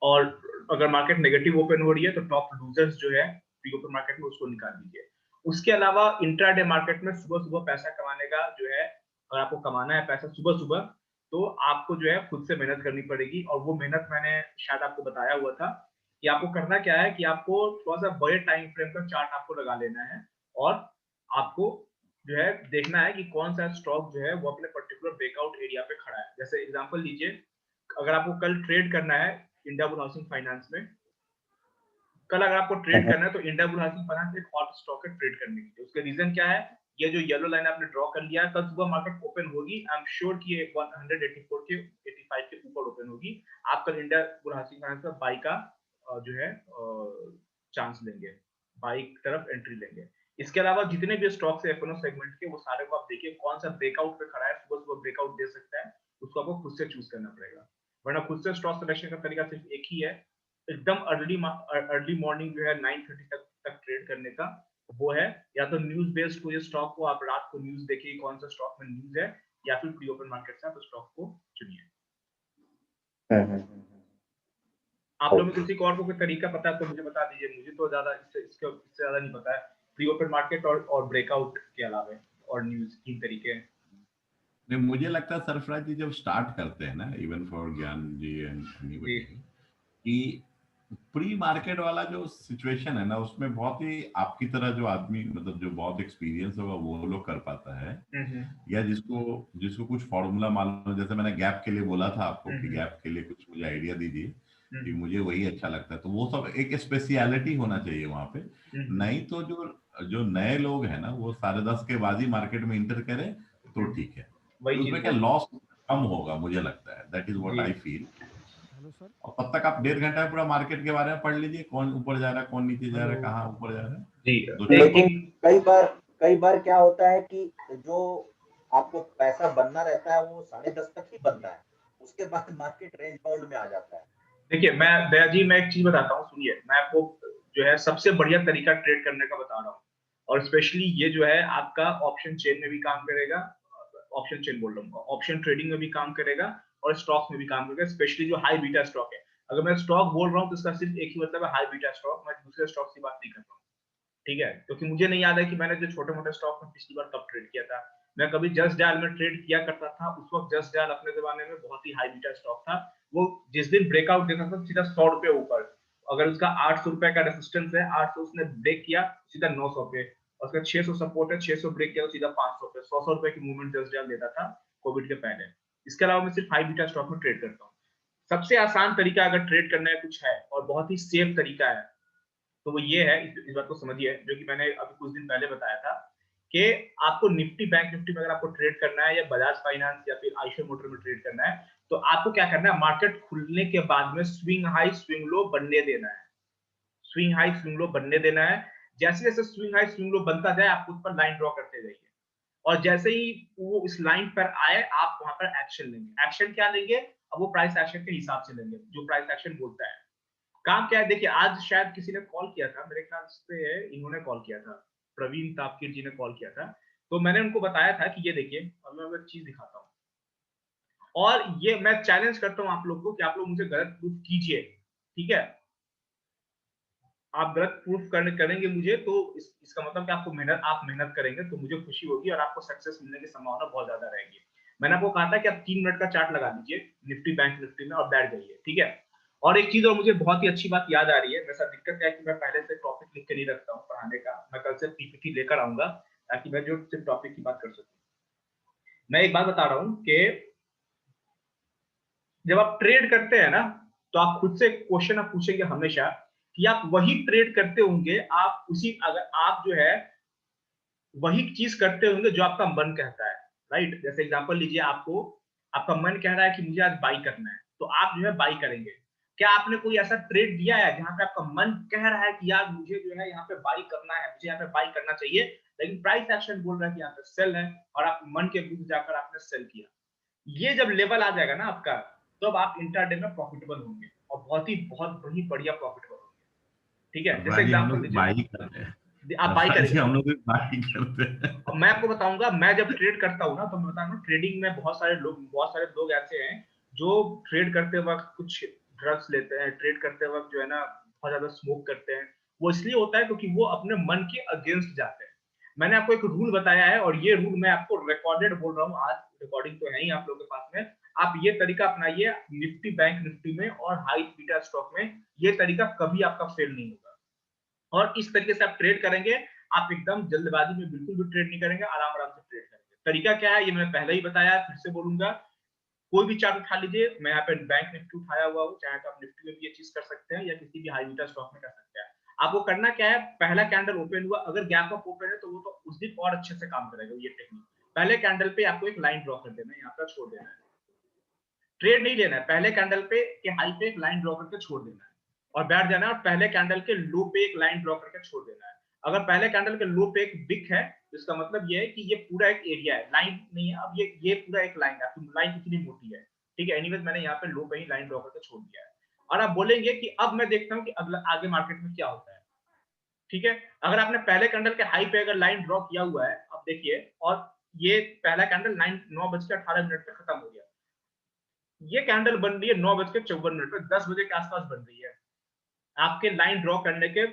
और अगर मार्केट नेगेटिव ओपन हो रही है तो टॉप लूजर्स जो है प्री ओपन मार्केट में उसको निकाल लीजिए। उसके अलावा इंट्राडे मार्केट में सुबह सुबह पैसा कमाने का जो है, अगर आपको कमाना है पैसा सुबह सुबह, तो आपको जो है खुद से मेहनत करनी पड़ेगी। और वो मेहनत मैंने शायद आपको बताया हुआ था कि आपको करना क्या है कि आपको थोड़ा सा बड़े टाइम फ्रेम का चार्ट आपको लगा लेना है, और आपको जो है देखना है कि कौन सा स्टॉक जो है वो अपने पर्टिकुलर ब्रेकआउट एरिया पे खड़ा है। जैसे एग्जांपल लीजिए, अगर आपको कल ट्रेड करना है इंडियाबुल हाउसिंग फाइनेंस में, कल अगर आपको ट्रेड करना है तो इंडियाबुल हाउसिंग फाइनेंस एक हॉट स्टॉक है ट्रेड करने के लिए। उसके रीजन क्या है? ये जो येलो लाइन आपने ड्रॉ कर लिया है, कल सुबह मार्केट ओपन होगी, आई एम श्योर कि ये 184 के 85 के ऊपर ओपन होगी। आप कल इंडियाबुल हाउसिंग फाइनेंस का बाई का जो है चांस लेंगे, बाई की तरफ एंट्री लेंगे। इसके अलावा जितने भी स्टॉक्स है एफएनओ सेगमेंट के, वो सारे को आप देखिए कौन सा ब्रेकआउट पे खड़ा है, सुबह सुबह ब्रेकआउट दे सकता है, उसको आपको खुद से चूज करना पड़ेगा। वरना खुद से स्टॉक सिलेक्शन का तरीका सिर्फ एक ही है, एकदम अर्ली मॉर्निंग जो है 9:30 तक ट्रेड करने का, वो है या तो न्यूज बेस्ड कोई स्टॉक को आप रात को न्यूज देखिए कौन सा स्टॉक में न्यूज है, या फिर प्री ओपन मार्केट से आप स्टॉक को चुनिए। आप लोगों में किसी को और को कोई तरीका पता है तो मुझे बता दीजिए, मुझे तो ज्यादा इससे ज्यादा नहीं पता है। प्री ओपन मार्केट और ब्रेकआउट के अलावा और न्यूज, तीन तरीके हैं। नहीं, मुझे लगता है सरफराज जी जब स्टार्ट करते हैं ना, इवन फॉर ज्ञान जी एंड जी एनीबॉडी, कि प्री मार्केट वाला जो सिचुएशन है ना, उसमें बहुत ही आपकी तरह जो आदमी, मतलब जो बहुत एक्सपीरियंस होगा वो लोग कर पाता है, या जिसको जिसको कुछ फॉर्मूला मालूम, जैसे मैंने गैप के लिए बोला था आपको कि गैप के लिए कुछ मुझे आइडिया दीजिए कि मुझे वही अच्छा लगता है, तो वो सब एक स्पेशलिटी होना चाहिए वहां पे। नहीं तो जो जो नए लोग हैं ना, वो 10:30 के बाद ही मार्केट में इंटर करें तो ठीक है, वही चीज उसमें क्या लॉस कम होगा, मुझे लगता है, that is what I feel. Hello sir. और तब तक आप 1.5 घंटा पूरा मार्केट के बारे में पढ़ लीजिए, कौन ऊपर जा रहा है, कौन नीचे जा रहा है, कहाँ ऊपर जा रहा है, जी। दो चार लेकिन कई बार क्या होता है कि जो आपको पैसा बनना रहता है वो 10:30 तक ही बनता है, उसके बाद मार्केट रेंज बाउंड में आ जाता है। देखिए मैं दया जी, मैं एक चीज बताता हूँ, सुनिए, मैं आपको जो है सबसे बढ़िया तरीका ट्रेड करने का बता रहा हूँ, और स्पेशली ये जो है आपका ऑप्शन चेन में भी काम करेगा, ऑप्शन चेन बोल रहा हूँ, ऑप्शन ट्रेडिंग में भी काम करेगा और स्टॉक्स में भी काम करेगा, स्पेशली जो हाई बीटा स्टॉक है। अगर मैं स्टॉक बोल रहा हूँ तो इसका सिर्फ एक ही मतलब है, हाई बीटा स्टॉक, मैं दूसरे स्टॉक की बात नहीं कर रहा हूँ। ठीक है, क्योंकि मुझे नहीं याद है कि मैंने जो छोटे मोटे स्टॉक में पिछली बार कब ट्रेड किया था। मैं कभी जस्ट डायल में ट्रेड किया करता था, उस वक्त जस्ट डायल अपने जमाने में बहुत ही हाई बीटा स्टॉक था। वो जिस दिन ब्रेकआउट देता था सीधा 100 रुपए ऊपर, अगर उसका 800 रुपए का रेसिस्टेंस है, 800 उसने ब्रेक किया सीधा 900 पे, और उसका 600 सपोर्ट है, 600 ब्रेक किया तो सीधा 500 पे, 100 रुपए की मूवमेंट 10,000 देता था कोविड के पहले। इसके अलावा मैं सिर्फ हाई बीटा स्टॉक में ट्रेड करता हूँ। सबसे आसान तरीका अगर ट्रेड करना है कुछ है और बहुत ही सेफ तरीका है तो वो ये है, इस बात को समझिए, जो कि मैंने अभी कुछ दिन पहले बताया था कि आपको निफ्टी बैंक निफ्टी में अगर आपको ट्रेड करना है या बजाज फाइनेंस या फिर आईशर मोटर में ट्रेड करना है तो आपको क्या करना है, मार्केट खुलने के बाद में स्विंग हाई स्विंग लो बनने देना है, स्विंग हाई स्विंग लो बनने देना है। जैसे जैसे स्विंग हाई स्विंग लो बनता जाए आप उस पर लाइन ड्रॉ करते जाइए और जैसे ही वो इस लाइन पर आए आप वहां पर एक्शन लेंगे। एक्शन क्या लेंगे, अब वो प्राइस एक्शन के हिसाब से लेंगे जो प्राइस एक्शन बोलता है। काम क्या है, देखिए आज शायद किसी ने कॉल किया था, मेरे ख्याल से इन्होंने कॉल किया था, प्रवीण तापकीर जी ने कॉल किया था, तो मैंने उनको बताया था कि ये देखिए, अब मैं एक चीज दिखाता हूँ और ये मैं चैलेंज करता हूँ आप लोग को कि आप लोग मुझे गलत प्रूफ कीजिए, ठीक है। आप गलत प्रूफ करेंगे मुझे तो इसका मतलब कि आप मेहनत करेंगे तो मुझे खुशी होगी और आपको सक्सेस मिलने की संभावना बहुत ज्यादा रहेगी। मैंने आपको कहा था कि आप 3 मिनट का चार्ट लगा दीजिए निफ्टी बैंक निफ्टी में और बैठ जाइए, ठीक है। और एक चीज और मुझे बहुत ही अच्छी बात याद आ रही है, मेरे साथ दिक्कत है कि मैं पहले से टॉपिक लिख के नहीं रखता हूँ पढ़ाने का, मैं कल से पीपीटी लेकर आऊंगा ताकि मैं जो सिर्फ टॉपिक की बात कर सकूं। मैं एक बात बता रहा हूँ कि जब आप ट्रेड करते हैं ना तो आप खुद से क्वेश्चन आप पूछेंगे हमेशा कि आप वही ट्रेड करते होंगे, आप उसी, अगर आप जो है वही चीज करते होंगे जो आपका मन कहता है, राइट। जैसे एग्जांपल लीजिए, आपका मन कह रहा है कि मुझे आज बाई करना है तो आप जो है बाई करेंगे। क्या आपने कोई ऐसा ट्रेड दिया है जहां पे आपका मन कह रहा है कि यार मुझे जो है यहाँ पे बाई करना है, मुझे यहाँ पे बाई करना चाहिए, लेकिन प्राइस एक्शन बोल रहा है कि यहाँ पे सेल है और आप मन के विरुद्ध जाकर आपने सेल किया। ये जब लेवल आ जाएगा ना आपका, तो अब आप इंट्राडे में प्रॉफिटेबल होंगे और बहुत ही बढ़िया प्रॉफिटेबल होंगे, ठीक है। जैसे हम एग्जांपल लोग लीजिए, बाई करते हैं, आप बाई करेंगे। हम लोग भी बाई करते हैं। अब मैं आपको बताऊंगा, मैं जब ट्रेड करता हूँ ना तो मैं बता रहा हूँ ट्रेडिंग में बहुत सारे लोग ऐसे हैं जो ट्रेड करते वक्त कुछ ड्रग्स लेते हैं, ट्रेड करते वक्त जो है ना बहुत ज्यादा स्मोक करते हैं। वो इसलिए होता है क्योंकि वो अपने मन के अगेंस्ट जाते हैं। मैंने आपको एक रूल बताया है और ये रूल मैं आपको रिकॉर्डेड बोल रहा हूँ, आज रिकॉर्डिंग तो है ही आप लोगों के पास में। आप ये तरीका अपनाइए निफ्टी बैंक निफ्टी में और हाई बीटा स्टॉक में, ये तरीका कभी आपका फेल नहीं होगा। और इस तरीके से आप ट्रेड करेंगे, आप एकदम जल्दबाजी में बिल्कुल भी ट्रेड नहीं करेंगे, आराम आराम से ट्रेड करेंगे। तरीका क्या है ये मैंने पहले ही बताया, फिर से बोलूंगा। कोई भी चार्ट उठा लीजिए, मैं यहाँ पे बैंक निफ्टी उठाया हुआ हूँ, चाहे तो आप निफ्टी में भी ये चीज कर सकते हैं या किसी भी हाई बीटा स्टॉक में कर सकते हैं। आपको करना क्या है, पहला कैंडल ओपन हुआ, अगर गैप अप ओपन है तो वो तो उस दिन और अच्छे से काम करेगा ये टेक्निक। पहले कैंडल पे आपको एक लाइन ड्रॉ कर देना है, यहाँ पर छोड़ देना है, ट्रेड नहीं लेना है। पहले कैंडल पे के हाई पे एक लाइन ड्रॉ करके छोड़ देना है और बैठ जाना है, और पहले कैंडल के लो पे एक लाइन ड्रॉ करके छोड़ देना है। अगर पहले कैंडल के लो पे एक विक है तो इसका मतलब ये है कि ये पूरा एक एरिया है, लाइन नहीं है। अब ये पूरा एक लाइन है, तो लाइन कितनी मोटी है, ठीक है। एनीवेज मैंने यहाँ पे लो पे ही लाइन ड्रॉ करके छोड़ दिया है और आप बोलेंगे कि अब मैं देखता हूँ कि अगला आगे मार्केट में क्या होता है, ठीक है। अगर आपने पहले कैंडल के हाई पे अगर लाइन ड्रॉ किया हुआ है, अब देखिए, और ये पहला कैंडल 9:18 पे खत्म हो गया, ये कैंडल बन रही है 9:54 पे, 10 बजे के आसपास बन रही है आपके लाइन ड्रॉ करने के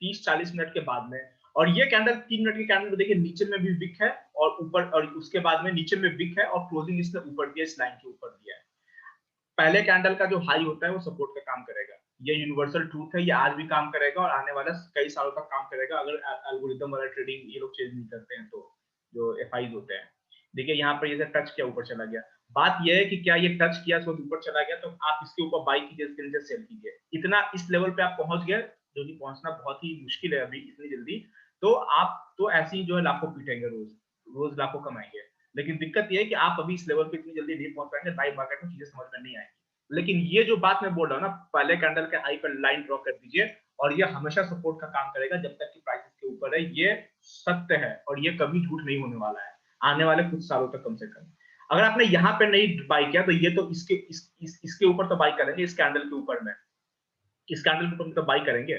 30-40 मिनट के बाद में। और ये कैंडल 3 मिनट की कैंडल में देखिए नीचे में भी विक है और ऊपर, और उसके बाद में नीचे में विक है और क्लोजिंग इसने ऊपर दिया, इस लाइन के ऊपर दिया है। पहले कैंडल का जो हाई होता है वो सपोर्ट का काम करेगा, ये यूनिवर्सल ट्रूथ है, ये आज भी काम करेगा और आने वाला कई सालों तक काम करेगा अगर एल्गोरिथम वाला ट्रेडिंग ये लोग चेंज नहीं करते हैं तो, जो एफआईज होते हैं। देखिए यहाँ पर ये टच किया ऊपर चला गया, बात यह है कि क्या ये टच किया तो ऊपर चला गया तो आप इसके ऊपर बाई कीजिए, इसके नीचे सेल कीजिए। इतना इस लेवल पे आप पहुंच गए जो कि पहुंचना बहुत ही मुश्किल है अभी इतनी जल्दी, तो आप तो ऐसे ही जो है लाखों पीटेंगे, रोज लाखों कमाएंगे। लेकिन दिक्कत ये है कि आप अभी इस लेवल पे इतनी जल्दी नहीं पहुंच पाएंगे, लाइव मार्केट में चीजें समझ में नहीं आएंगी। लेकिन ये जो बात मैं बोल रहा हूँ ना, पहले कैंडल के हाई पर लाइन ड्रॉ कर दीजिए और ये हमेशा सपोर्ट का काम करेगा जब तक कि प्राइस के ऊपर है। ये सत्य है और ये कभी झूठ नहीं होने वाला है आने वाले कुछ सालों तक कम से कम। अगर आपने यहाँ पे नहीं बाई किया तो ये तो इसके ऊपर तो बाई करेंगे, इस कैंडल के ऊपर में, इस कैंडल के ऊपर तो बाई करेंगे,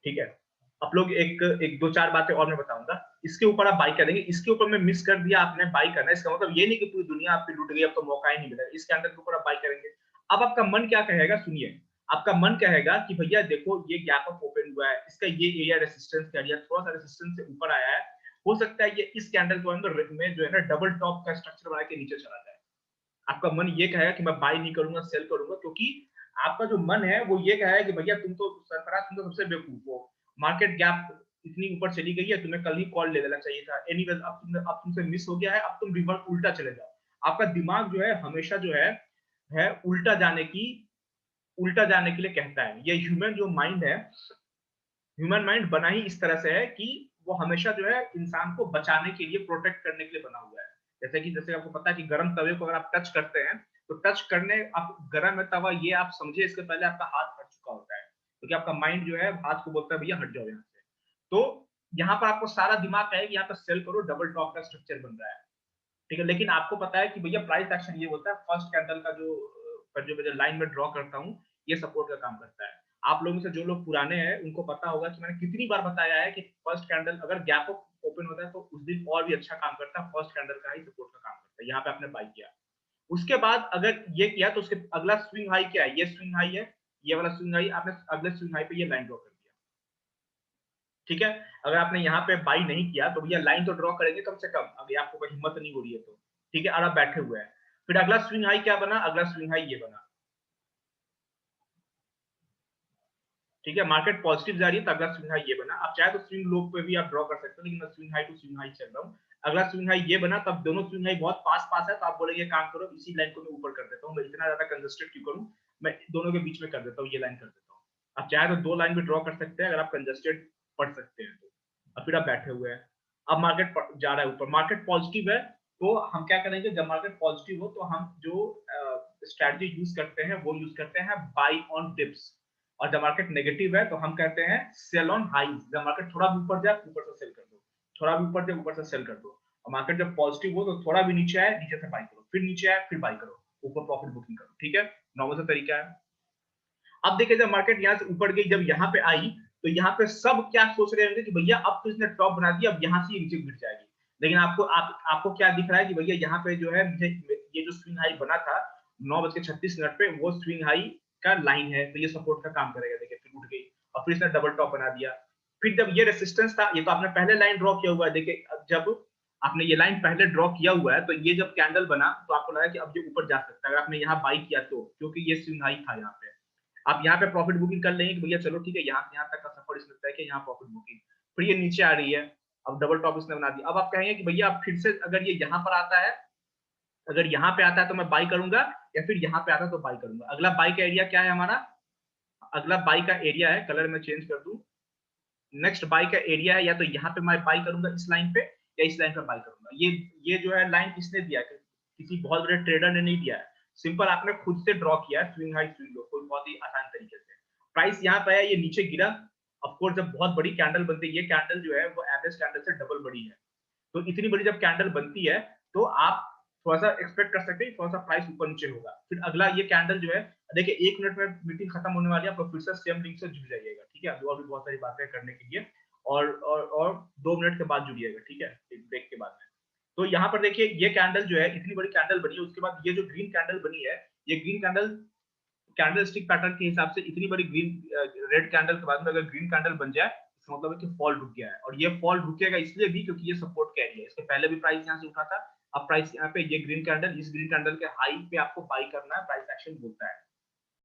ठीक है। आप लोग एक दो चार बातें और मैं बताऊंगा, इसके ऊपर आप बाई करेंगे, इसके ऊपर में मिस कर दिया आपने बाई करना, इसका मतलब ये नहीं कि पूरी दुनिया आपकी लूट गई अब तो मौका ही नहीं मिला, इस कैंडल के ऊपर आप बाई करेंगे। अब आपका मन क्या कहेगा, सुनिए, आपका मन कहेगा कि भैया देखो ये गैप अप ओपन हुआ है, इसका ये एरिया रेजिस्टेंस का एरिया थोड़ा सा रेजिस्टेंस से ऊपर आया है, हो सकता है ये इस कैंडल के अंदर में जो है ना डबल टॉप का स्ट्रक्चर बना के नीचे चला जाए। आपका मन ये कहेगा कि मैं बाय नहीं करूंगा, सेल करूंगा, क्योंकि आपका जो मन है वो ये कहेगा कि भैया तुम तो सरफराज, तुम तो सबसे बेवकूफ हो, मार्केट गैप इतनी ऊपर चली गई है, तुम्हें कल ही कॉल ले लेना चाहिए था, एनीवेज अब तुमसे मिस हो गया है, अब तुम रिवर्स उल्टा चले जाओ। आपका दिमाग जो है हमेशा जो है उल्टा जाने के लिए कहता है। ये ह्यूमन जो माइंड है, ह्यूमन माइंड बना ही इस तरह से है कि वो हमेशा जो है इंसान को बचाने के लिए, प्रोटेक्ट करने के लिए बना हुआ है। जैसे आपको पता है कि गर्म तवे को अगर आप टच करते हैं तो टच करने, आप गर्म है तवा ये आप समझे, इसके पहले आपका हाथ हट चुका होता है, क्योंकि आपका माइंड जो है हाथ को बोलता है भैया हट जाओ यहाँ से। तो यहाँ पर आपको सारा दिमाग का है कि यहाँ पर सेल करो, डबल टॉप का स्ट्रक्चर बन रहा है, ठीक है। लेकिन आपको पता है कि भैया प्राइस एक्शन ये होता है, फर्स्ट कैंडल का जो लाइन में ड्रॉ करता हूँ, ये सपोर्ट का काम करता है। आप लोगों से जो लोग पुराने हैं उनको पता होगा कि मैंने कितनी बार बताया है कि फर्स्ट कैंडल अगर गैप ओपन होता है तो उस दिन और भी अच्छा काम करता है, फर्स्ट कैंडल का ही सपोर्ट का काम करता है। यहाँ पे आपने बाई किया, उसके बाद अगर ये किया तो उसके अगला स्विंग हाई क्या है, ये स्विंग हाई है, ये वाला स्विंग हाई, आपने अगले स्विंग हाई पे ये लाइन ड्रॉ कर दिया, ठीक है। अगर आपने यहाँ पे बाई नहीं किया तो भैया लाइन तो ड्रॉ करेंगे कम से कम, अगर आपको कोई हिम्मत नहीं हो रही है तो, ठीक है। और आप बैठे हुए हैं, फिर अगला स्विंग हाई क्या बना, अगला स्विंग हाई ये बना, ठीक है। मार्केट पॉजिटिव जा रही है तो अगला स्विंग हाई ये बना। आप चाहे तो स्विंग लो पे भी आप ड्रॉ कर सकते हो, लेकिन मैं swing high to swing high चल रहा हूँ। अगला स्विंग हाई ये बना, तब दोनों स्विंग हाई बहुत पास है, तो आप बोलेंगे काम करो इसी लाइन को मैं ऊपर कर देता हूँ, मैं इतना ज्यादा कंजस्टेड क्यों करूँ, मैं दोनों के बीच में कर देता हूँ, ये लाइन कर देता हूँ। आप चाहे तो दो लाइन भी ड्रॉ कर सकते हैं अगर आप कंजस्टेड पढ़ सकते हैं तो। अब फिर आप बैठे हुए हैं, अब मार्केट जा रहा है ऊपर, मार्केट पॉजिटिव है, तो हम क्या करेंगे, जब मार्केट पॉजिटिव हो तो हम जो स्ट्रैटेजी यूज करते हैं वो यूज करते हैं बाई ऑन डिप्स, और जब मार्केट नेगेटिव है तो हम कहते हैं सेल ऑन हाईज। जब मार्केट थोड़ा भी ऊपर जाए ऊपर से सेल कर दो, थोड़ा भी ऊपर जाए ऊपर से सेल कर दो, और मार्केट जब पॉजिटिव हो तो थोड़ा भी नीचे आए नीचे से बाई करो, फिर नीचे आए फिर बाई करो, ऊपर प्रॉफिट बुकिंग करो, ठीक है। नॉर्मल सा तरीका है। अब देखिए जब मार्केट यहाँ से ऊपर गई, जब यहाँ पे आई तो यहाँ पे सब क्या सोच रहे होंगे कि भैया अब तो इसने टॉप बना दिया, अब यहाँ से ये नीचे गिर जाएगी। लेकिन आपको क्या दिख रहा है कि भैया यहाँ पे जो है ये जो स्विंग हाई बना था 9:36 पे, वो स्विंग हाई का लाइन है, तो ये सपोर्ट का काम करेगा। देखिए फिर उठ गई और फिर इसने डबल टॉप बना दिया। फिर जब ये रेसिस्टेंस था, ये तो आपने पहले लाइन ड्रॉ किया हुआ है, देखिए जब आपने ये लाइन पहले ड्रॉ किया हुआ है तो ये जब कैंडल बना तो आपको लगा कि अब ये ऊपर जा सकता है, अगर आपने यहाँ बाई किया तो, क्योंकि ये स्विंग हाई था यहाँ पे। आप यहाँ पे प्रॉफिट बुकिंग कर लेंगे कि भैया चलो ठीक है, यहाँ तक का सफर इसमें तय है, यहाँ प्रॉफिट बुकिंग। फिर ये नीचे आ रही है, अब डबल टॉप इसने बना दिया। अब आप कहेंगे कि भैया अब फिर से अगर ये यहाँ पर आता है, अगर यहाँ पे आता है तो मैं बाई करूंगा, या फिर यहाँ पे आता है तो बाई करूंगा। अगला बाई का एरिया क्या है हमारा, अगला बाई का एरिया है, कलर में चेंज कर दूं, नेक्स्ट बाई का एरिया है, या तो यहाँ पे मैं बाई करूंगा इस लाइन पे, या इस लाइन पे बाई करूंगा। ये जो है लाइन किसने दिया, किसी बहुत बड़े ट्रेडर ने नहीं दिया है, सिंपल आपने खुद से ड्रॉ किया है, स्विंग हाई स्विंग लो, कोई बहुत ही आसान तरीके से। प्राइस यहाँ पे है, ये नीचे गिरा, ऑफ कोर्स जब बहुत बड़ी कैंडल बनती है, ये कैंडल जो है वो एवरेज कैंडल से डबल बड़ी है, तो इतनी बड़ी जब कैंडल बनती है तो आप थोड़ा सा एक्सपेक्ट कर सकते हैं थोड़ा सा प्राइस ऊपर नीचे होगा। फिर अगला ये कैंडल जो है, देखिए 1 मिनट में मीटिंग खत्म होने वाली है, आप फिर से सेम लिंक से जुड़ जाइएगा, ठीक है। और भी बहुत सारी बातें करने के लिए, और 2 मिनट के बाद जुड़िएगा, ठीक है, ब्रेक के बाद में। तो यहाँ पर देखिए ये कैंडल जो है इतनी बड़ी कैंडल बनी है, उसके बाद ये जो ग्रीन कैंडल बनी है, ये green candle candle stick pattern के हिसाब से इतनी बड़ी ग्रीन रेड कैंडल के बाद में अगर ग्रीन कैंडल बन जाए, इसका मतलब है कि फॉल रुक गया है, और ये फॉल रुकेगा इसलिए भी क्योंकि ये सपोर्ट का एरिया है। इसके पहले भी प्राइस यहाँ से उठा था, अब प्राइस यहाँ पे, ये ग्रीन कैंडल, इस ग्रीन कैंडल के हाई पे आपको बाई करना है, प्राइस एक्शन बोलता है।